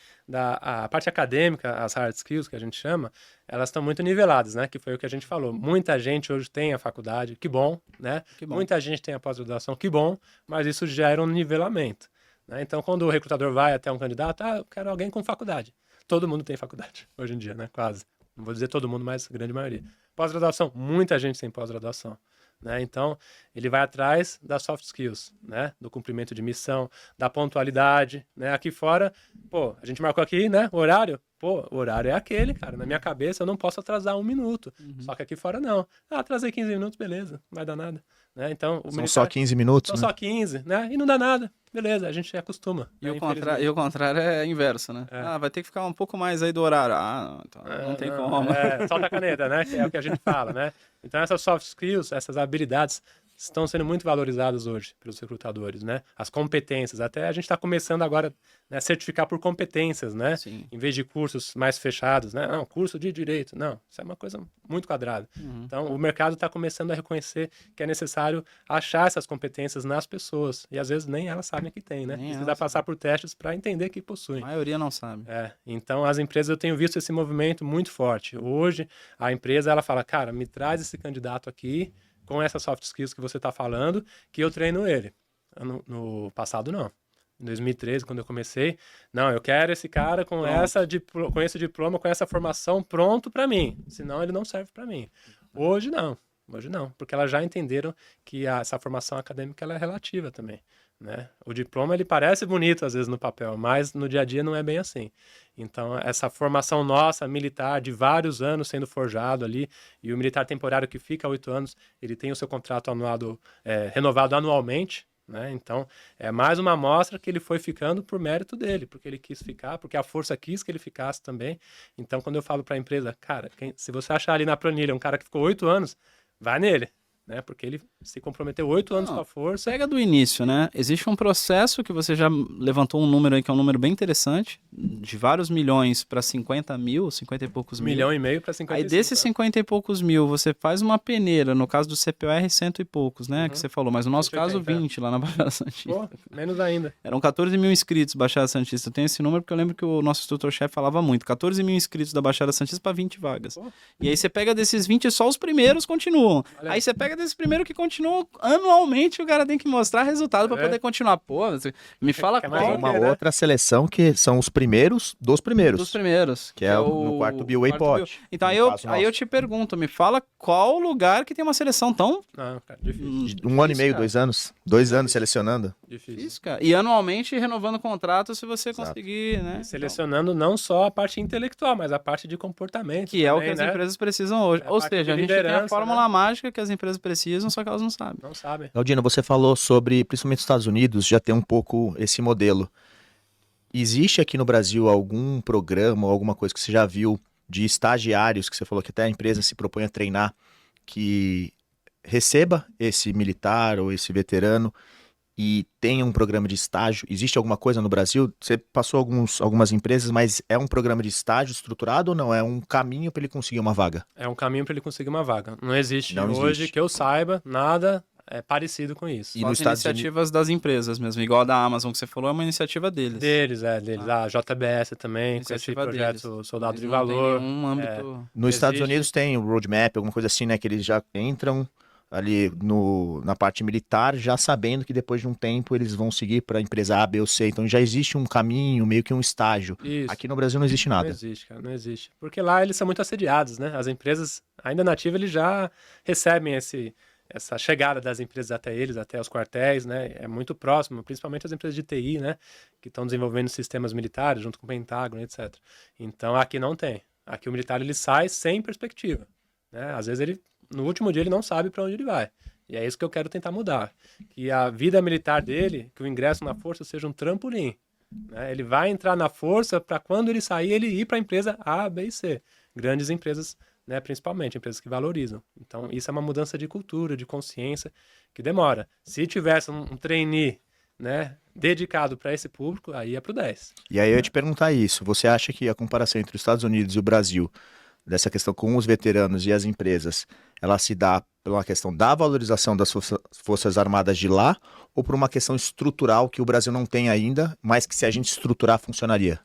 acadêmica, as hard skills que a gente chama, elas estão muito niveladas, né? Que foi o que a gente falou. Muita gente hoje tem a faculdade, que bom, né? Que bom. Muita gente tem a pós-graduação, que bom, mas isso gera um nivelamento, né? Então, quando o recrutador vai até um candidato, eu quero alguém com faculdade. Todo mundo tem faculdade hoje em dia, né? Quase. Não vou dizer todo mundo, mas a grande maioria. Pós-graduação, muita gente tem pós-graduação. Né? Então, ele vai atrás das soft skills, né? Do cumprimento de missão, da pontualidade, né? Aqui fora, a gente marcou aqui, né? O horário. O horário é aquele, cara. Na minha cabeça, eu não posso atrasar 1 minuto. Só que aqui fora, não. Atrasei 15 minutos, beleza. Não vai dar nada. Né? Então, são só 15 minutos, são só 15, né? E não dá nada. Beleza, a gente acostuma. E, o contrário é inverso, né? Vai ter que ficar um pouco mais aí do horário. Então não tem como. Solta a caneta, né? Que é o que a gente fala, né? Então essas soft skills, essas habilidades estão sendo muito valorizadas hoje pelos recrutadores, né? As competências, até a gente está começando agora, né, a certificar por competências, né? Sim. Em vez de cursos mais fechados, né? Não, curso de direito, não. Isso é uma coisa muito quadrada. Então, o mercado está começando a reconhecer que é necessário achar essas competências nas pessoas. E, às vezes, nem elas sabem que tem, né? Precisa passar por testes para entender que possuem. A maioria não sabe. Então, as empresas, eu tenho visto esse movimento muito forte. Hoje, a empresa, ela fala, cara, me traz esse candidato aqui com essas soft skills que você está falando, que eu treino ele. No passado, não. Em 2013, quando eu comecei, não, eu quero esse cara com esse diploma, com essa formação pronto para mim, senão ele não serve para mim. Hoje não, porque elas já entenderam que essa formação acadêmica ela é relativa também, né? O diploma ele parece bonito às vezes no papel, mas no dia a dia não é bem assim. Então essa formação nossa, militar, de vários anos sendo forjado ali, e o militar temporário que fica 8 anos, ele tem o seu contrato renovado anualmente, né? Então, é mais uma amostra que ele foi ficando por mérito dele, porque ele quis ficar, porque a força quis que ele ficasse também. Então, quando eu falo para a empresa, cara, se você achar ali na planilha um cara que ficou 8 anos, vai nele, né? Porque ele se comprometeu 8 anos com a força. Pega do início, né? Existe um processo que você já levantou um número aí, que é um número bem interessante, de vários milhões para 50 mil, 50 e poucos mil. 1,5 milhão para 55. Aí desses 50 e poucos mil, você faz uma peneira, no caso do CPOR, 100 e poucos, né? Que você falou, mas no nosso 180, caso, 20 lá na Baixada Santista. Menos ainda. Eram 14 mil inscritos Baixada Santista. Eu tenho esse número porque eu lembro que o nosso instrutor-chefe falava muito. 14 mil inscritos da Baixada Santista para 20 vagas. E aí você pega desses 20, só os primeiros continuam. Aí você pega desses primeiros que continuam anualmente, o cara tem que mostrar resultado para poder continuar. Me fala qual. Uma outra seleção que são os primeiros dos primeiros. Dos primeiros. Que é no quarto BWA Pod. Então aí eu te pergunto, me fala qual lugar que tem uma seleção tão... Não, cara, difícil. 1 ano e meio, 2 anos. 2 anos selecionando. Difícil. Isso, cara. E anualmente renovando o contrato se você conseguir, né? E selecionando não só a parte intelectual, mas a parte de comportamento. Que é o que as empresas precisam hoje. Ou seja, a gente tem a fórmula mágica que as empresas precisam, só que elas não sabem. Não sabem. Galdino, você falou sobre, principalmente os Estados Unidos, já tem um pouco esse modelo. Existe aqui no Brasil algum programa ou alguma coisa que você já viu de estagiários, que você falou que até a empresa se propõe a treinar, que receba esse militar ou esse veterano e tenha um programa de estágio? Existe alguma coisa no Brasil? Você passou algumas empresas, mas é um programa de estágio estruturado ou não? É um caminho para ele conseguir uma vaga? É um caminho para ele conseguir uma vaga. Não existe Não hoje, existe. que eu saiba, nada parecido com isso. E Só nos as Estados iniciativas das empresas mesmo, igual a da Amazon que você falou, é uma iniciativa deles. Deles. A JBS também, com esse Iniciativa projeto deles. Soldado Eles de não têm Valor. nenhum âmbito. Nos Estados Existe. Unidos tem o roadmap, alguma coisa assim, né? Que eles já entram ali na parte militar, já sabendo que depois de um tempo eles vão seguir para a empresa A, B ou C. Então já existe um caminho, meio que um estágio. Isso. Aqui no Brasil não existe Não nada. existe, cara, não existe. Porque lá eles são muito assediados, né? As empresas, ainda na ativa, eles já recebem essa chegada das empresas até eles, até os quartéis, né? É muito próximo, principalmente as empresas de TI, né? Que estão desenvolvendo sistemas militares junto com o Pentágono, etc. Então aqui não tem. Aqui o militar ele sai sem perspectiva, né? Às vezes ele, no último dia, ele não sabe para onde ele vai. E é isso que eu quero tentar mudar. Que a vida militar dele, que o ingresso na força seja um trampolim, né? Ele vai entrar na força para quando ele sair, ele ir para a empresa A, B e C. Grandes empresas, né, principalmente, empresas que valorizam. Então, isso é uma mudança de cultura, de consciência, que demora. Se tivesse um trainee, né, dedicado para esse público, aí é pro 10. E aí eu ia te perguntar isso. Você acha que a comparação entre os Estados Unidos e o Brasil, dessa questão com os veteranos e as empresas, ela se dá por uma questão da valorização das Forças Armadas de lá ou por uma questão estrutural que o Brasil não tem ainda, mas que se a gente estruturar funcionaria?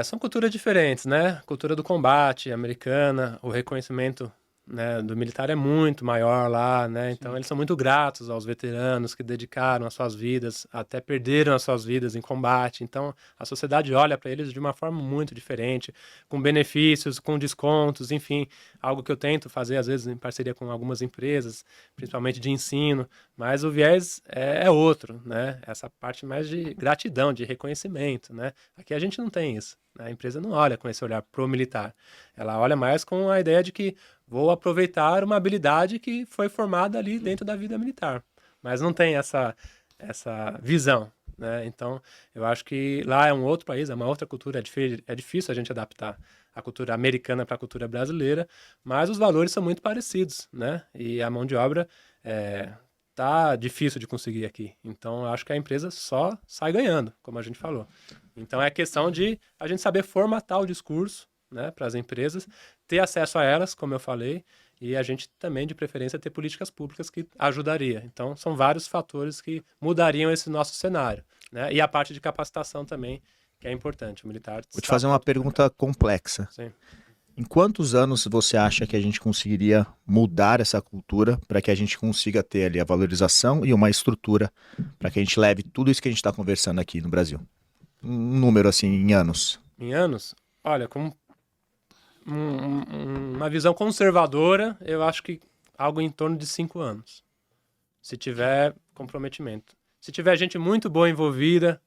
São culturas diferentes, né? Cultura do combate americana, o reconhecimento, né, do militar é muito maior lá, né? Então eles são muito gratos aos veteranos que dedicaram as suas vidas, até perderam as suas vidas em combate. Então a sociedade olha para eles de uma forma muito diferente, com benefícios, com descontos, enfim, algo que eu tento fazer às vezes em parceria com algumas empresas, principalmente de ensino, mas o viés é outro, né? Essa parte mais de gratidão, de reconhecimento, né? Aqui a gente não tem isso. A empresa não olha com esse olhar pro militar. Ela olha mais com a ideia de que vou aproveitar uma habilidade que foi formada ali dentro da vida militar. Mas não tem essa visão, né? Então, eu acho que lá é um outro país, é uma outra cultura, é difícil a gente adaptar a cultura americana para a cultura brasileira, mas os valores são muito parecidos, né? E a mão de obra tá difícil de conseguir aqui. Então, eu acho que a empresa só sai ganhando, como a gente falou. Então, é questão de a gente saber formatar o discurso, né, para as empresas, ter acesso a elas, como eu falei, e a gente também, de preferência, ter políticas públicas que ajudaria. Então, são vários fatores que mudariam esse nosso cenário, né? E a parte de capacitação também, que é importante. O militar... Vou te fazer uma pergunta complexa. Sim. Em quantos anos você acha que a gente conseguiria mudar essa cultura para que a gente consiga ter ali a valorização e uma estrutura para que a gente leve tudo isso que a gente está conversando aqui no Brasil? Um número assim, em anos. Em anos? Olha, com uma visão conservadora, eu acho que algo em torno de 5 anos. Se tiver comprometimento. Se tiver gente muito boa envolvida,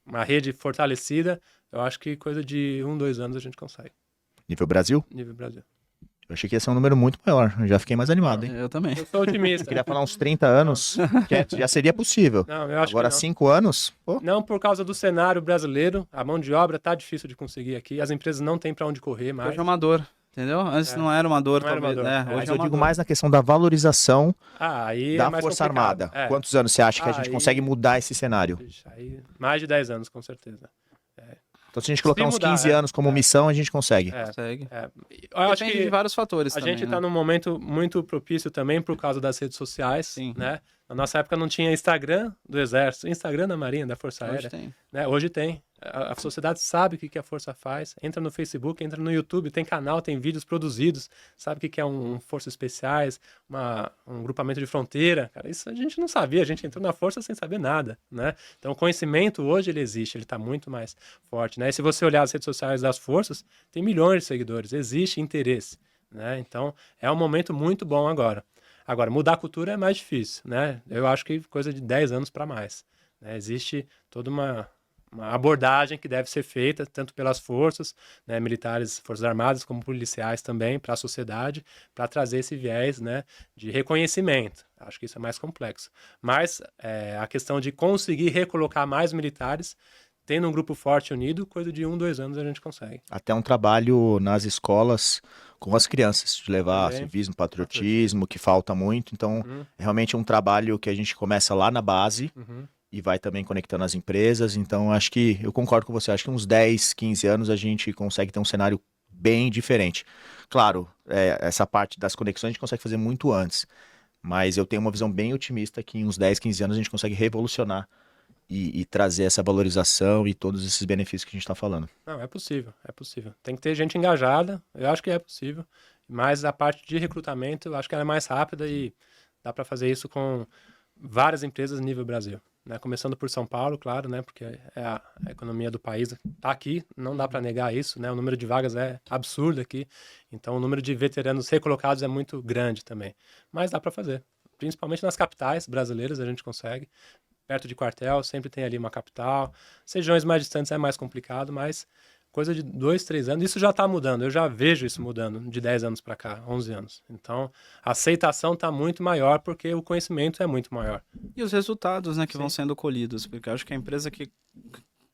uma rede fortalecida, eu acho que coisa de 1, 2 anos a gente consegue. Nível Brasil? Nível Brasil. Eu achei que ia ser um número muito maior. Eu já fiquei mais animado, hein? Eu também. Eu sou otimista. Queria falar uns 30 anos, que já seria possível. Não, eu acho Agora, que não. 5 anos? Pô. Não por causa do cenário brasileiro, a mão de obra tá difícil de conseguir aqui, as empresas não têm para onde correr mais. Hoje é uma dor, entendeu? Antes não era uma dor, Não era uma talvez. dor. Hoje Mas é eu uma digo dor. mais na questão da valorização Aí da é mais Força complicado. Armada. Quantos anos você acha que a gente Aí- consegue mudar esse cenário? Ixi, aí, mais de 10 anos, com certeza. Então, se a gente colocar uns mudar, 15 anos como missão, a gente consegue. Consegue. Eu acho Depende que de vários fatores a também, gente né? está num momento muito propício também por causa das redes sociais, Sim. né? Na nossa época não tinha Instagram do Exército, Instagram da Marinha, da Força Hoje Aérea. tem. Né? Hoje tem. A sociedade sabe o que a Força faz. Entra no Facebook, entra no YouTube, tem canal, tem vídeos produzidos. Sabe o que é um Forças Especiais, um grupamento de fronteira. Cara, isso a gente não sabia. A gente entrou na Força sem saber nada, né? Então o conhecimento hoje ele existe, ele está muito mais forte, né? E se você olhar as redes sociais das Forças, tem milhões de seguidores, existe interesse, né? Então é um momento muito bom agora. Agora, mudar a cultura é mais difícil, né? Eu acho que coisa de 10 anos para mais, né? Existe toda uma abordagem que deve ser feita tanto pelas forças, né, militares, forças armadas, como policiais também, para a sociedade, para trazer esse viés, né, de reconhecimento. Acho que isso é mais complexo. Mas a questão de conseguir recolocar mais militares tendo um grupo forte unido, coisa de 1, 2 anos a gente consegue. Até um trabalho nas escolas com as crianças, de levar Também. civismo, patriotismo, que falta muito. Então, é realmente um trabalho que a gente começa lá na base e vai também conectando as empresas. Então, acho que, eu concordo com você, acho que uns 10, 15 anos a gente consegue ter um cenário bem diferente. Claro, essa parte das conexões a gente consegue fazer muito antes, mas eu tenho uma visão bem otimista que em uns 10, 15 anos a gente consegue revolucionar e trazer essa valorização e todos esses benefícios que a gente está falando. Não, é possível, é possível. Tem que ter gente engajada, eu acho que é possível. Mas a parte de recrutamento, eu acho que ela é mais rápida e dá para fazer isso com várias empresas nível Brasil. Né? Começando por São Paulo, claro, né? Porque é a economia do país está aqui, não dá para negar isso, né? O número de vagas é absurdo aqui, então o número de veteranos recolocados é muito grande também. Mas dá para fazer, principalmente nas capitais brasileiras a gente consegue. Perto de quartel, sempre tem ali uma capital. Regiões mais distantes é mais complicado, mas coisa de 2, 3 anos, isso já está mudando. Eu já vejo isso mudando de 10 anos para cá, 11 anos. Então, a aceitação está muito maior porque o conhecimento é muito maior. E os resultados, né, que vão sendo colhidos, porque eu acho que a empresa que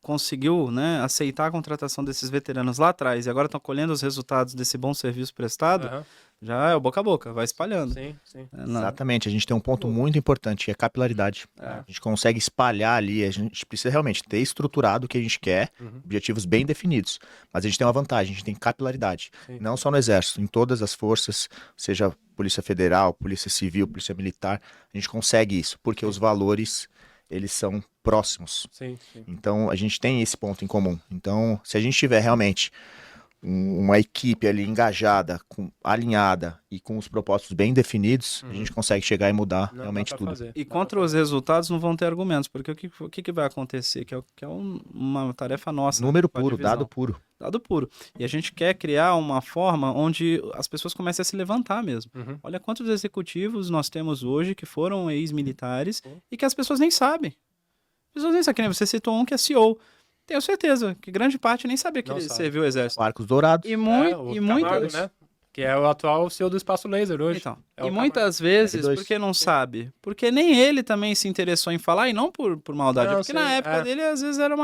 conseguiu, né, aceitar a contratação desses veteranos lá atrás e agora estão colhendo os resultados desse bom serviço prestado, já é o boca a boca, vai espalhando. Sim, sim. Exatamente, a gente tem um ponto muito importante, que é a capilaridade. A gente consegue espalhar ali, a gente precisa realmente ter estruturado o que a gente quer, objetivos bem definidos, mas a gente tem uma vantagem, a gente tem capilaridade, não só no Exército, em todas as forças, seja Polícia Federal, Polícia Civil, Polícia Militar, a gente consegue isso, porque os valores, eles são próximos. Sim, sim. Então, a gente tem esse ponto em comum. Então, se a gente tiver realmente uma equipe ali engajada, alinhada e com os propósitos bem definidos, a gente consegue chegar e mudar realmente tudo. Fazer. E contra os resultados não vão ter argumentos, porque o que vai acontecer? Que é uma tarefa nossa. Número com a puro, divisão. dado puro. Dado puro. E a gente quer criar uma forma onde as pessoas comecem a se levantar mesmo. Olha quantos executivos nós temos hoje que foram ex-militares e que as pessoas nem sabem. As pessoas nem sabem, que nem você citou um que é CEO. Tenho certeza que grande parte nem sabia que ele serviu o Exército. Arcos Dourados. E Camargo, muitas... né? Que é o atual CEO do Espaço Laser hoje. Então, É o e muitas vezes, R2. por que não sabe? Porque nem ele também se interessou em falar, e não por maldade, Não, porque sim, na época dele às vezes era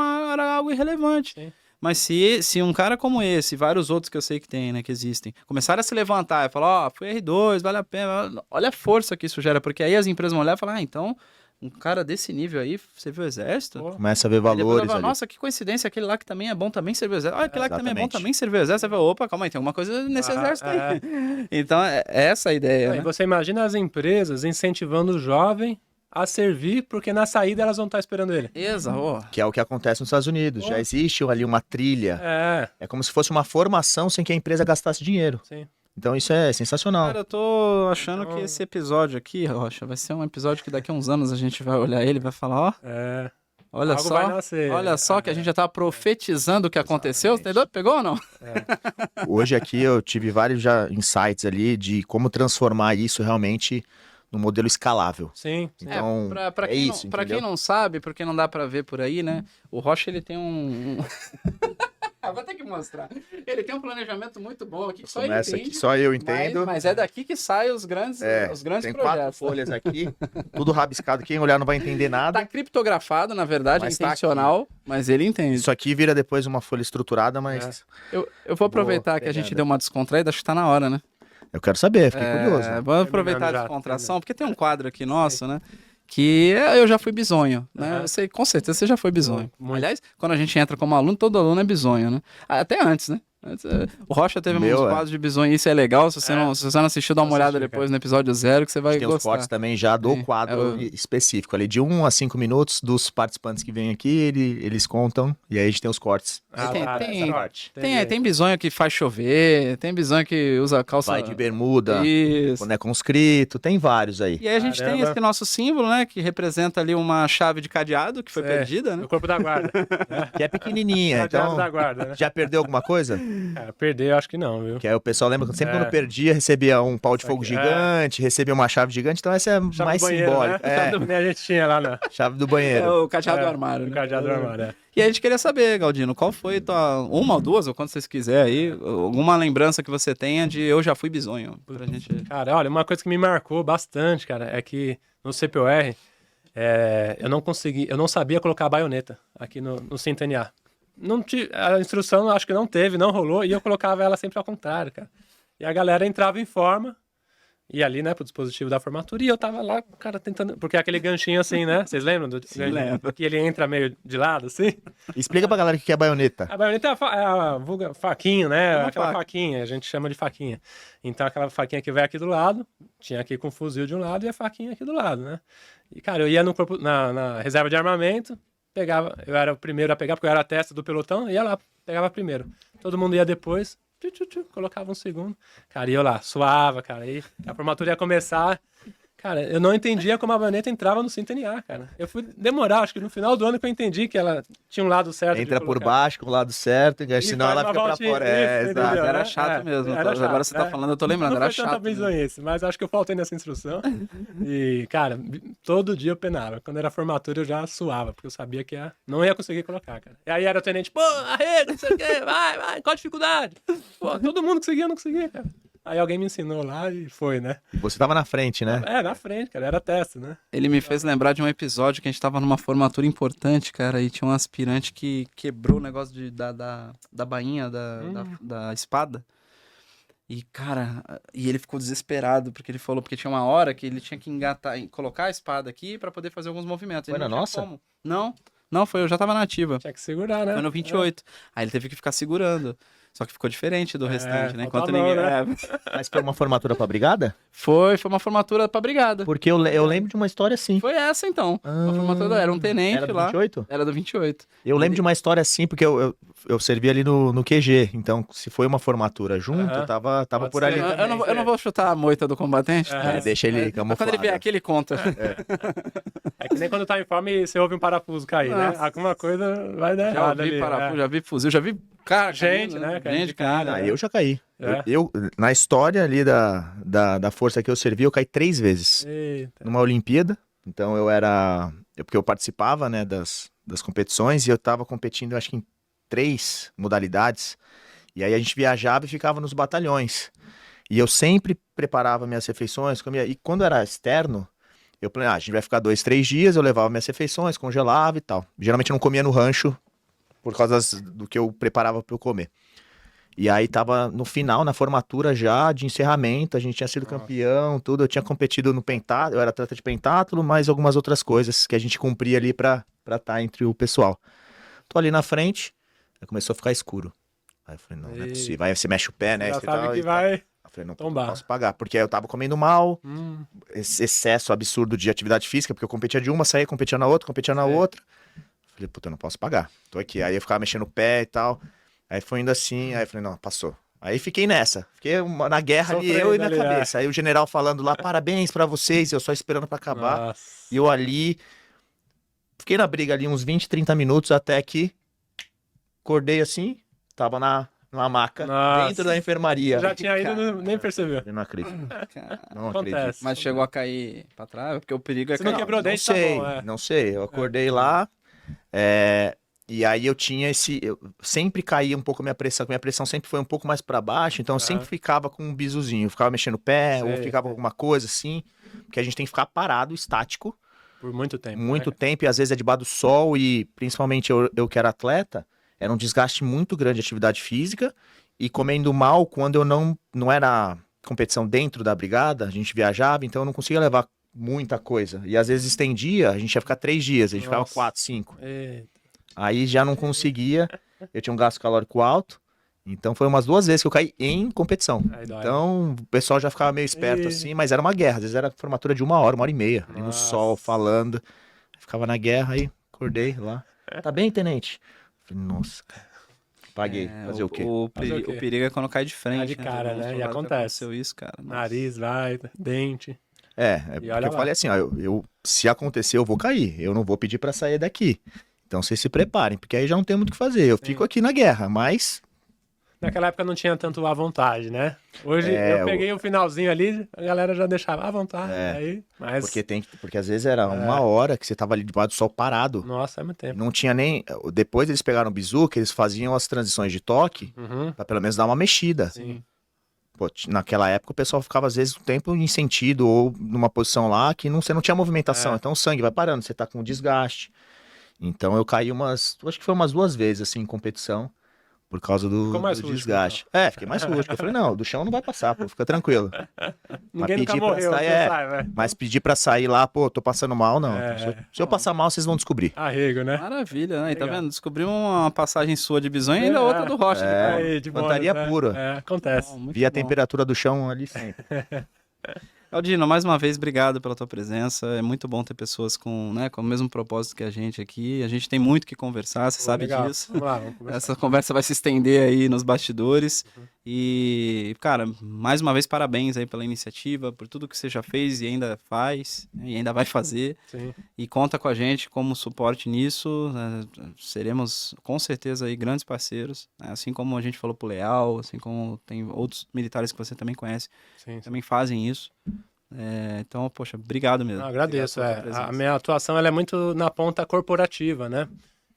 algo irrelevante. Sim. Mas se um cara como esse, vários outros que eu sei que tem, né, que existem, começarem a se levantar e falar, foi R2, vale a pena, olha a força que isso gera, porque aí as empresas vão olhar e falar, então, um cara desse nível aí, você viu o Exército? Começa a ver Aí depois valores vai falar, ali. nossa, que coincidência, aquele lá que também é bom também serviu o Exército. Olha, aquele lá que também é bom Exatamente. também serviu o Exército. Você vai, opa, calma aí, tem alguma coisa nesse Exército aí. Então, é essa a ideia, E né? você imagina as empresas incentivando o jovem a servir, porque na saída elas vão estar esperando ele. Exato. Que é o que acontece nos Estados Unidos. Já existe ali uma trilha. É como se fosse uma formação sem que a empresa gastasse dinheiro. Sim. Então isso é sensacional. Cara, eu tô achando que esse episódio aqui, Rocha, vai ser um episódio que daqui a uns anos a gente vai olhar ele e vai falar, ó, olha Algo só, vai nascer. olha só que a gente já tava profetizando o que aconteceu, entendeu? Pegou ou não? Hoje aqui eu tive vários já insights ali de como transformar isso realmente num modelo escalável. Sim, sim. Então, pra é quem isso, pra quem entendeu? não sabe, porque não dá pra ver por aí, né? O Rocha, ele tem Vou ter que mostrar. Ele tem um planejamento muito bom aqui, que só ele Começa entende. aqui, só eu entendo. Mas é daqui que saem os grandes Tem 4 projetos. folhas aqui, tudo rabiscado. Quem olhar não vai entender nada. Tá criptografado, na verdade, Mas é tá intencional, mas ele entende. Isso aqui vira depois uma folha estruturada, mas Eu vou aproveitar que a gente pegada. deu uma descontraída, acho que tá na hora, né? eu quero saber, fiquei curioso. Vamos aproveitar a Terminando já, descontração, porque tem um quadro aqui nosso, né? Que eu já fui bisonho, né? Você, com certeza você já foi bisonho. Muito. Aliás, quando a gente entra como aluno, todo aluno é bisonho, né? Até antes, né? O Rocha teve uns quadros de bisonho, isso é legal. Se você não assistiu, dá uma olhada depois no episódio 0 que você vai Tem os cortes gostar. também já do Sim, quadro específico, ali de 1 a 5 minutos dos participantes que vêm aqui, eles contam, e aí a gente tem os cortes. Tem bisonho que faz chover, tem bisonho que usa calça... Vai de bermuda, Isso. boné conscrito, tem vários aí. E aí a gente tem esse nosso símbolo, né? Que representa ali uma chave de cadeado que foi perdida, né? O corpo da guarda. Que é pequenininha, então da guarda, né? já perdeu alguma coisa? Cara, perder, eu acho que não, viu? Que aí o pessoal lembra que sempre quando perdia, recebia um pau de fogo gigante, recebia uma chave gigante, então essa é Chave mais do banheiro, simbólica. né? Chave do banheiro a gente tinha lá na... Chave do banheiro. O cadeado do armário, O né? cadeado do armário, E aí a gente queria saber, Galdino, qual foi uma ou duas, ou quando vocês quiserem aí, alguma lembrança que você tenha de eu já fui bisonho, pra gente... Cara, olha, uma coisa que me marcou bastante, cara, é que no CPOR eu não sabia colocar a baioneta aqui no Centenário. A instrução acho que não teve, não rolou, e eu colocava ela sempre ao contrário, cara. E a galera entrava em forma, e ali, né, pro dispositivo da formatura, e eu tava lá, cara, tentando... Porque é aquele ganchinho assim, né? Vocês lembram do ganchinho? lembro. Que ele entra meio de lado, assim? Explica pra galera o que é baioneta. A baioneta é a vulga faquinha, né? Uma Aquela faca. faquinha, a gente chama de faquinha. Então, aquela faquinha que vai aqui do lado, tinha aqui com o fuzil de um lado e a faquinha aqui do lado, né? E, cara, eu ia no corpo, na reserva de armamento, eu era o primeiro a pegar, porque eu era a testa do pelotão, ia lá, pegava primeiro. Todo mundo ia depois, colocava um segundo. Cara, ia eu lá, suava, cara. Aí a formatura ia começar. Cara, eu não entendia como a baioneta entrava no Centenário, cara. Eu fui demorar, acho que no final do ano que eu entendi que ela tinha um lado certo. Entra de por colocar. baixo, com o lado certo, senão faz ela uma fica pra voltinha, fora. isso, Exato. entendeu? Era chato mesmo. Era chato, Agora você tá falando, eu tô lembrando, não era foi tanta chato mesmo. bizonhice, mas acho que eu faltei nessa instrução. E, cara, todo dia eu penava. Quando era formatura eu já suava, porque eu sabia que não ia conseguir colocar, cara. E aí era o tenente, pô, arrega, não sei o quê, vai, qual a dificuldade? Pô, todo mundo conseguia, eu não conseguia, cara. Aí alguém me ensinou lá e foi, né? Você tava na frente, né? Na frente, cara, era teste, né? Ele me fez lembrar de um episódio que a gente tava numa formatura importante, cara, e tinha um aspirante que quebrou o negócio da bainha da espada. E, cara, ele ficou desesperado, porque ele falou, porque tinha uma hora que ele tinha que engatar, colocar a espada aqui pra poder fazer alguns movimentos. Foi Ele na não tinha nossa? como. Não, eu já tava na ativa. Tinha que segurar, né? Foi no 28. Aí ele teve que ficar segurando. Só que ficou diferente do restante, né? faltou Enquanto a mão, ninguém. né? Mas foi uma formatura pra brigada? Foi uma formatura pra brigada. Porque eu lembro de uma história assim. Foi essa, então. Uma formatura, era um tenente Era do lá. 28? Era do 28. Eu lembro de uma história assim, porque eu servi ali no QG. Então, se foi uma formatura junto, Aham. tava Pode por ser. ali. Eu não vou chutar a moita do combatente. É, Deixa ele Mas quando camuflado. ele vier aqui, ele conta. É que nem quando tá em forma e você ouve um parafuso cair, né? Nossa. Alguma coisa vai dar Já errado vi ali. parafuso, já vi fuzil, já vi cara, Gente, caindo, né, cara, Gente, de cara, cara. Aí eu já caí. É. Na história ali da força que eu servi, eu caí 3 vezes. Eita. Numa Olimpíada. Então porque eu participava, né, das competições e eu tava competindo, acho que em 3 modalidades. E aí a gente viajava e ficava nos batalhões. E eu sempre preparava minhas refeições, comia. E quando era externo, eu falei, a gente vai ficar 2, 3 dias, eu levava minhas refeições, congelava e tal. Geralmente eu não comia no rancho por causa do que eu preparava para eu comer. E aí tava no final, na formatura já, de encerramento, a gente tinha sido campeão, tudo. Eu tinha competido no pentátulo, eu era atleta de pentátulo, mais algumas outras coisas que a gente cumpria ali pra estar entre o pessoal. Tô ali na frente, aí começou a ficar escuro. Aí eu falei, não é possível. Aí você mexe o pé, né? Já e tal, sabe que e tal. vai Eu falei, não tombar. posso pagar, porque aí eu tava comendo mal, esse excesso absurdo de atividade física, porque eu competia de uma, saía, competia na outra, Falei, puta, eu não posso pagar. Tô aqui. Aí eu ficava mexendo o pé e tal. Aí foi indo assim, aí eu falei, não, passou. Aí fiquei nessa. Fiquei na guerra ali, eu e minha Sofrendo ali, cabeça. Aí o general falando lá, parabéns pra vocês, eu só esperando pra acabar. Nossa. E eu ali, fiquei na briga ali uns 20, 30 minutos, até que acordei assim, tava numa maca, Nossa. dentro da enfermaria. Já tinha ido, nem percebeu. Eu não acredito, Cara, não acredito. Acontece. mas chegou a cair pra trás, porque o perigo é Você não cair. quebrou o Não dente, tá sei, bom, é. não sei. Eu acordei lá, e aí eu tinha eu sempre caía um pouco a minha pressão sempre foi um pouco mais pra baixo, então eu sempre ficava com um bisuzinho, ficava mexendo o pé, Sei, ou ficava com sei. alguma coisa assim, porque a gente tem que ficar parado, estático, Por muito tempo. muito né? tempo, e às vezes é debaixo do sol, e principalmente eu que era atleta, era um desgaste muito grande de atividade física, e comendo mal quando eu não era competição dentro da brigada, a gente viajava, então eu não conseguia levar muita coisa, e às vezes estendia, a gente ia ficar 3 dias, a gente ficava Nossa. 4, 5. Eita. Aí já não conseguia, eu tinha um gasto calórico alto, então foi umas 2 vezes que eu caí em competição. Aí dói. Então o pessoal já ficava meio esperto Ih. assim, mas era uma guerra, às vezes era formatura de 1 hora e meia, ali no Nossa. sol, falando. Ficava na guerra, aí acordei lá. Tá bem, tenente? Falei, nossa, cara. Paguei, fazer o quê? Fazer o quê? O perigo é quando cai de frente. Cai de cara, né? E E acontece. aconteceu isso, cara. Nossa. Nariz, vai, dente. Porque olha eu lá. falei assim, ó, se acontecer eu vou cair, eu não vou pedir pra sair daqui. Então vocês se preparem, porque aí já não tem muito o que fazer. Eu fico aqui na guerra, mas Naquela época não tinha tanto à vontade, né? Hoje É, eu peguei o finalzinho ali, a galera já deixava à vontade. Aí, mas, porque às vezes era 1 hora que você tava ali debaixo do sol parado. nossa, é muito tempo. Não tinha nem. Depois eles pegaram o bizu, que eles faziam as transições de toque, Uhum. pra pelo menos dar uma mexida. Sim. Pô, naquela época o pessoal ficava às vezes um tempo em sentido ou numa posição lá que você não tinha movimentação, então o sangue vai parando, você tá com desgaste. Então eu caí acho que foi umas 2 vezes assim em competição. Por causa Ficou mais do rústico, desgaste. Fiquei mais rústico. Eu falei, não, do chão não vai passar, pô, fica tranquilo. Ninguém Mas nunca pedir pra morreu, sair, você sabe, né? mas pedir pra sair lá, pô, tô passando mal, não. É, Então, se eu passar mal, vocês vão descobrir. Arrego, né? Maravilha, né? E tá Legal. vendo? Descobrimos uma passagem sua de bisonha e ainda outra do Rocha. Aí, de Fantaria bônus, né? pura. Acontece. Muito Vi a bom. temperatura do chão ali sempre. Aldino, mais uma vez, obrigado pela tua presença. É muito bom ter pessoas com, né, com o mesmo propósito que a gente aqui. A gente tem muito que conversar, você Pô, sabe legal. disso. Vamos lá, vamos conversar. Essa conversa vai se estender aí nos bastidores. E, cara, mais uma vez, parabéns aí pela iniciativa, por tudo que você já fez e ainda faz, né, e ainda vai fazer. Sim. E conta com a gente como suporte nisso. Seremos, com certeza, aí grandes parceiros. Né? Assim como a gente falou pro Leal, assim como tem outros militares que você também conhece, Sim. também fazem isso. Então, poxa, obrigado mesmo. Não, agradeço. Obrigado pela tua A presença. minha atuação ela é muito na ponta corporativa, né?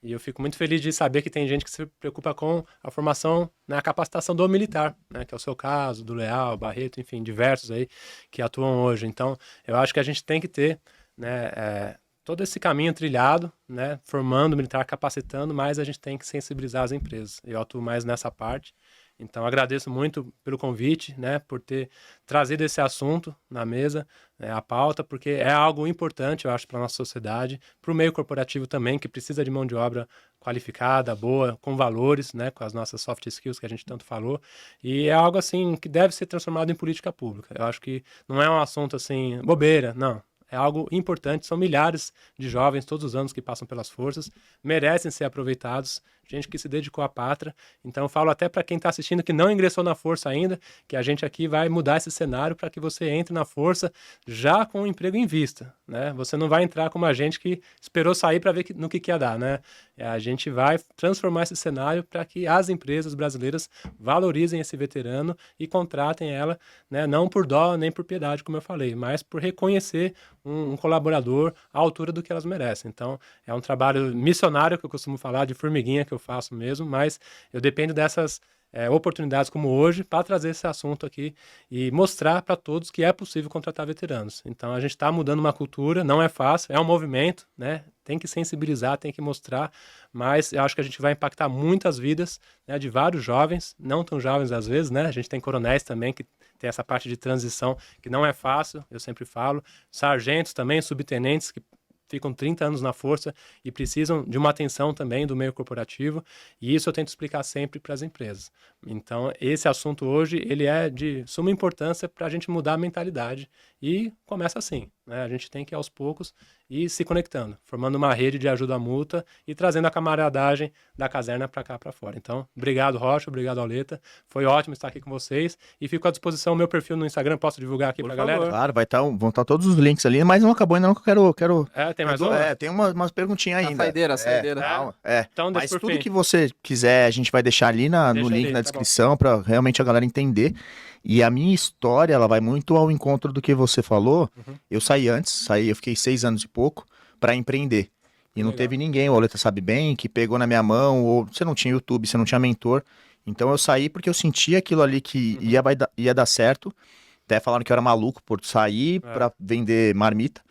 E eu fico muito feliz de saber que tem gente que se preocupa com a formação, né, a capacitação do militar, né? Que é o seu caso, do Leal, Barreto, enfim, diversos aí que atuam hoje. Então, eu acho que a gente tem que ter, né, todo esse caminho trilhado, né? Formando o militar, capacitando, mas a gente tem que sensibilizar as empresas. Eu atuo mais nessa parte. Então, agradeço muito pelo convite, né, por ter trazido esse assunto na mesa, né, a pauta, porque é algo importante, eu acho, para a nossa sociedade, para o meio corporativo também, que precisa de mão de obra qualificada, boa, com valores, né, com as nossas soft skills que a gente tanto falou, e é algo, assim, que deve ser transformado em política pública. Eu acho que não é um assunto, assim, bobeira, não. É algo importante, são milhares de jovens todos os anos que passam pelas forças, merecem ser aproveitados, gente que se dedicou à pátria. Então eu falo até para quem está assistindo que não ingressou na força ainda, que a gente aqui vai mudar esse cenário para que você entre na força já com o emprego em vista, né? Você não vai entrar como a gente que esperou sair para ver no que ia dar, né? A gente vai transformar esse cenário para que as empresas brasileiras valorizem esse veterano e contratem ela, né? Não por dó nem por piedade, como eu falei, mas por reconhecer um colaborador à altura do que elas merecem. Então, é um trabalho missionário que eu costumo falar, de formiguinha que eu faço mesmo, mas eu dependo dessas oportunidades como hoje para trazer esse assunto aqui e mostrar para todos que é possível contratar veteranos. Então, a gente está mudando uma cultura, não é fácil, é um movimento, né? Tem que sensibilizar, tem que mostrar, mas eu acho que a gente vai impactar muitas vidas, né, de vários jovens, não tão jovens às vezes, né? A gente tem coronéis também que tem essa parte de transição que não é fácil, eu sempre falo, sargentos também, subtenentes que ficam 30 anos na força e precisam de uma atenção também do meio corporativo, e isso eu tento explicar sempre para as empresas. Então, esse assunto hoje, ele é de suma importância para a gente mudar a mentalidade, e começa assim, né? A gente tem que ir aos poucos e se conectando, formando uma rede de ajuda mútua e trazendo a camaradagem da caserna para cá, para fora. Então, obrigado, Rocha, obrigado, Auleta, foi ótimo estar aqui com vocês, e fico à disposição, meu perfil no Instagram, posso divulgar aqui para a galera? Claro, vão estar todos os links ali, mas não acabou ainda não, que eu quero... Tem mais uma? Tem umas perguntinhas ainda. A saideira. Calma, Então, mas por tudo fim. que você quiser, a gente vai deixar ali no Deixa link ali, na tá bom. descrição para realmente a galera entender. E a minha história, ela vai muito ao encontro do que você falou. Eu saí antes, eu fiquei 6 anos e pouco para empreender. E não Legal. teve ninguém, o Auleta sabe bem, que pegou na minha mão, ou você não tinha YouTube, você não tinha mentor. Então eu saí porque eu sentia aquilo ali que ia dar certo. Até falaram que eu era maluco por sair para vender marmita.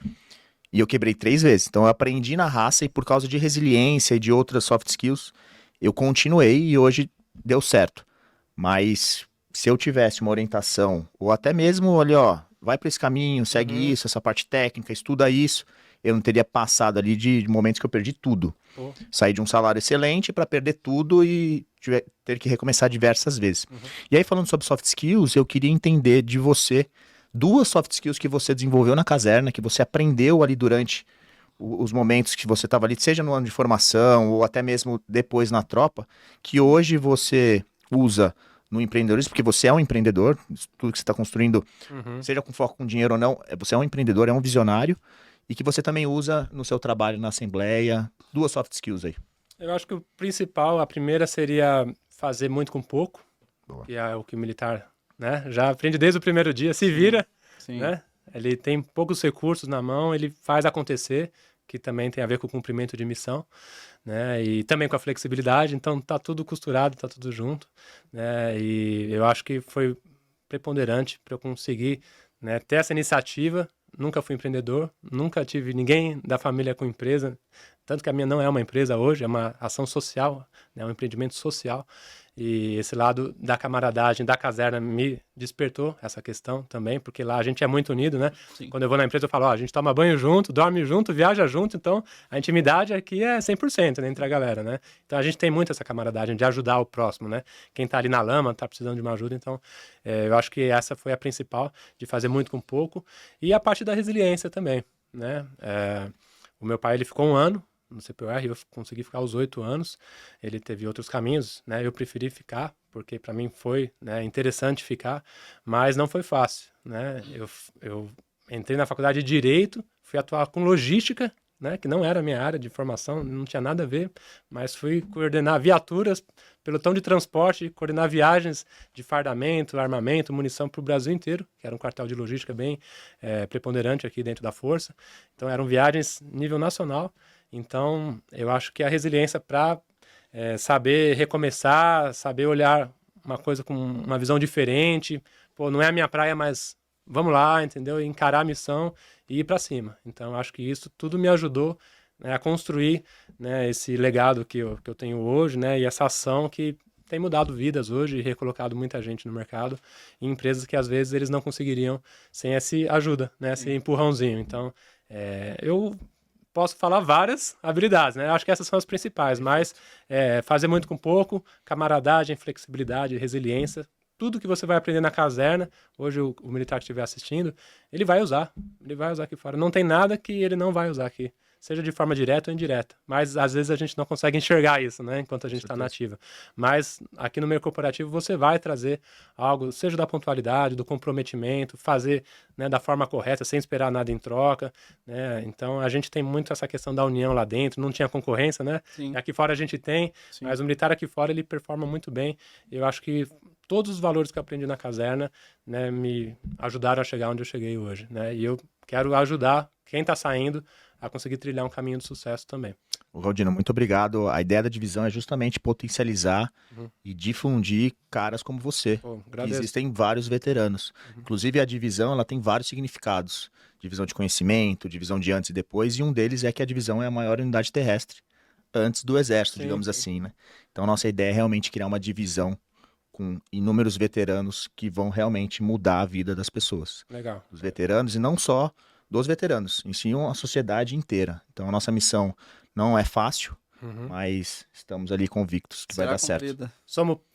E eu quebrei 3 vezes. Então eu aprendi na raça e por causa de resiliência e de outras soft skills, eu continuei e hoje deu certo. Mas se eu tivesse uma orientação, ou até mesmo, olha, ó, vai para esse caminho, segue isso, essa parte técnica, estuda isso, eu não teria passado ali de momentos que eu perdi tudo. Pô. Saí de um salário excelente para perder tudo e ter que recomeçar diversas vezes. E aí, falando sobre soft skills, eu queria entender de você 2 soft skills que você desenvolveu na caserna, que você aprendeu ali durante os momentos que você estava ali, seja no ano de formação ou até mesmo depois na tropa, que hoje você usa no empreendedorismo, porque você é um empreendedor, tudo que você está construindo, seja com foco com dinheiro ou não, você é um empreendedor, é um visionário, e que você também usa no seu trabalho na Assembleia. 2 soft skills aí. Eu acho que o principal, a primeira seria fazer muito com pouco, Boa. que é o que o militar, né, já aprende desde o primeiro dia, se vira, Sim. né? Ele tem poucos recursos na mão, ele faz acontecer, que também tem a ver com o cumprimento de missão, né? E também com a flexibilidade, então tá tudo costurado, tá tudo junto, né? E eu acho que foi preponderante para eu conseguir, né, ter essa iniciativa. Nunca fui empreendedor, nunca tive ninguém da família com empresa, tanto que a minha não é uma empresa hoje, é uma ação social, né, um empreendimento social. E esse lado da camaradagem, da caserna, me despertou essa questão também, porque lá a gente é muito unido, né? Sim. Quando eu vou na empresa, eu falo, ó, a gente toma banho junto, dorme junto, viaja junto, então a intimidade aqui é 100%, né, entre a galera, né? Então a gente tem muito essa camaradagem de ajudar o próximo, né? Quem tá ali na lama, tá precisando de uma ajuda, então eu acho que essa foi a principal, de fazer muito com pouco. E a parte da resiliência também, né? O meu pai, ele ficou 1 ano no CPUR, eu consegui ficar os 8 anos, ele teve outros caminhos, né, eu preferi ficar, porque para mim foi, né, interessante ficar, mas não foi fácil, né, eu entrei na faculdade de Direito, fui atuar com logística, né, que não era a minha área de formação, não tinha nada a ver, mas fui coordenar viaturas, pelotão de transporte, coordenar viagens de fardamento, armamento, munição para o Brasil inteiro, que era um quartel de logística bem preponderante aqui dentro da Força, então eram viagens nível nacional. Então, eu acho que a resiliência para saber recomeçar, saber olhar uma coisa com uma visão diferente, pô, não é a minha praia, mas vamos lá, entendeu? E encarar a missão e ir para cima. Então, eu acho que isso tudo me ajudou, né, a construir, né, esse legado que eu tenho hoje, né, e essa ação que tem mudado vidas hoje e recolocado muita gente no mercado em empresas que às vezes eles não conseguiriam sem essa ajuda, né, esse empurrãozinho. Então, eu posso falar várias habilidades, né? Eu acho que essas são as principais, mas fazer muito com pouco, camaradagem, flexibilidade, resiliência, tudo que você vai aprender na caserna, hoje o militar que estiver assistindo, ele vai usar aqui fora. Não tem nada que ele não vai usar aqui, seja de forma direta ou indireta. Mas às vezes a gente não consegue enxergar isso, né? Enquanto a gente está nativa. Mas aqui no meio corporativo você vai trazer algo, seja da pontualidade, do comprometimento, fazer, né, da forma correta, sem esperar nada em troca, né? Então a gente tem muito essa questão da união lá dentro, não tinha concorrência, né? Sim. Aqui fora a gente tem, Sim. mas o militar aqui fora ele performa muito bem. Eu acho que todos os valores que eu aprendi na caserna, né, me ajudaram a chegar onde eu cheguei hoje, né? E eu quero ajudar quem está saindo a conseguir trilhar um caminho de sucesso também. Galdino, muito obrigado. A ideia da divisão é justamente potencializar e difundir caras como você. Pô, Que agradeço. existem vários veteranos. Inclusive a divisão ela tem vários significados. Divisão de conhecimento, divisão de antes e depois, e um deles é que a divisão é a maior unidade terrestre antes do exército, Sim, digamos sim. assim, né? Então nossa ideia é realmente criar uma divisão com inúmeros veteranos que vão realmente mudar a vida das pessoas. Legal. Dos veteranos, e não só dos veteranos, em sim a sociedade inteira. Então a nossa missão não é fácil, mas estamos ali convictos que vai dar certo. Cumprida.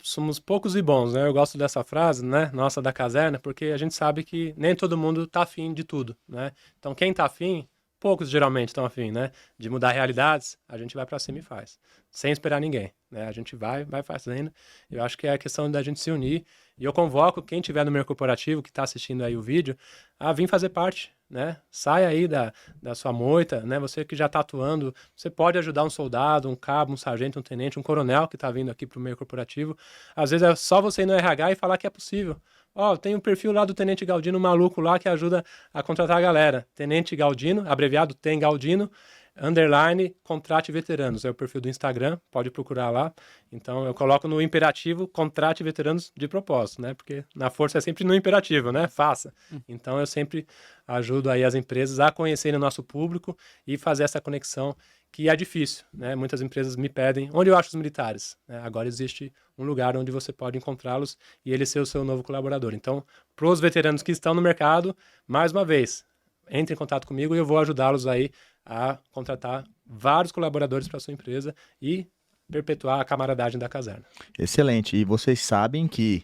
Somos poucos e bons, né? Eu gosto dessa frase, né? Nossa, da caserna, porque a gente sabe que nem todo mundo tá afim de tudo, né? Então quem tá afim, poucos geralmente estão afim, né? De mudar realidades, a gente vai para cima e faz, sem esperar ninguém, né? A gente vai fazendo. Eu acho que é a questão da gente se unir. E eu convoco quem tiver no meio corporativo, que está assistindo aí o vídeo, a vir fazer parte, né? Sai aí da sua moita, né? Você que já está atuando, você pode ajudar um soldado, um cabo, um sargento, um tenente, um coronel que está vindo aqui para o meio corporativo. Às vezes é só você ir no RH e falar que é possível. Ó, tem um perfil lá do Tenente Galdino, um maluco lá que ajuda a contratar a galera. Tenente Galdino, abreviado Tem Galdino, _ contrate veteranos. É o perfil do Instagram, pode procurar lá. Então eu coloco no imperativo, contrate veteranos de propósito, né? Porque na força é sempre no imperativo, né? Faça. Então eu sempre ajudo aí as empresas a conhecerem o nosso público e fazer essa conexão que é difícil, né? Muitas empresas me pedem, onde eu acho os militares? Agora existe um lugar onde você pode encontrá-los e ele ser o seu novo colaborador. Então, para os veteranos que estão no mercado, mais uma vez, entre em contato comigo e eu vou ajudá-los aí a contratar vários colaboradores para sua empresa e perpetuar a camaradagem da caserna. Excelente. E vocês sabem que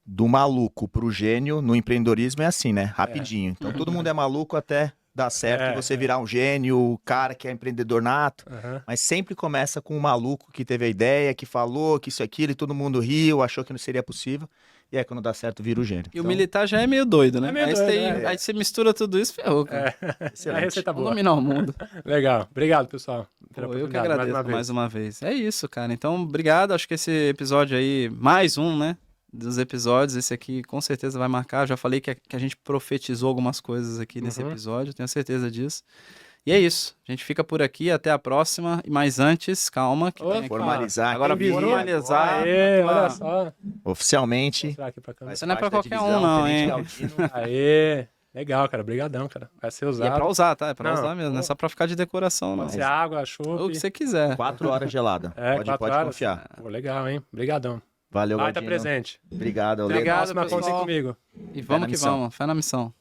do maluco pro gênio no empreendedorismo é assim, né? Rapidinho. Então todo mundo é maluco até dar certo e você virar um gênio, o cara que é empreendedor nato. Mas sempre começa com um maluco que teve a ideia, que falou que isso e aquilo, e todo mundo riu, achou que não seria possível. E aí quando dá certo, vira o gênio. E o militar já é meio doido, né? É meio aí, doido, aí você mistura tudo isso, ferrou, cara. É a receita Vamos boa. dominar o mundo. Legal. Obrigado, pessoal. Pô, eu que agradeço mais uma vez. É isso, cara. Então, obrigado. Acho que esse episódio aí, mais um, né? Dos episódios, esse aqui com certeza vai marcar. Já falei que a gente profetizou algumas coisas aqui nesse episódio, tenho certeza disso. E é isso. A gente fica por aqui. Até a próxima. Mas antes, calma. Que Opa, tem aqui Formalizar. Agora aqui, formalizar. Aê, Tua- olha só. oficialmente. Mostrar aqui pra câmera. Isso não é pra parte da qualquer divisão, um, não, Tenente hein? Galdino. Aê, legal, cara. Obrigadão, cara. Vai ser E é usado. pra usar, tá? É pra Não, usar mesmo. Não é pô. só pra ficar de decoração, não. Pode ser água, O chope. que você quiser. 4 horas gelada. É, pode 4 pode horas. confiar. Pô, legal, hein? Obrigadão. Valeu, Vai tá Galdino. presente. Obrigado, Obrigado, Até a próxima, contem pessoal. comigo. E na vamos que missão. vamos. Fé na missão.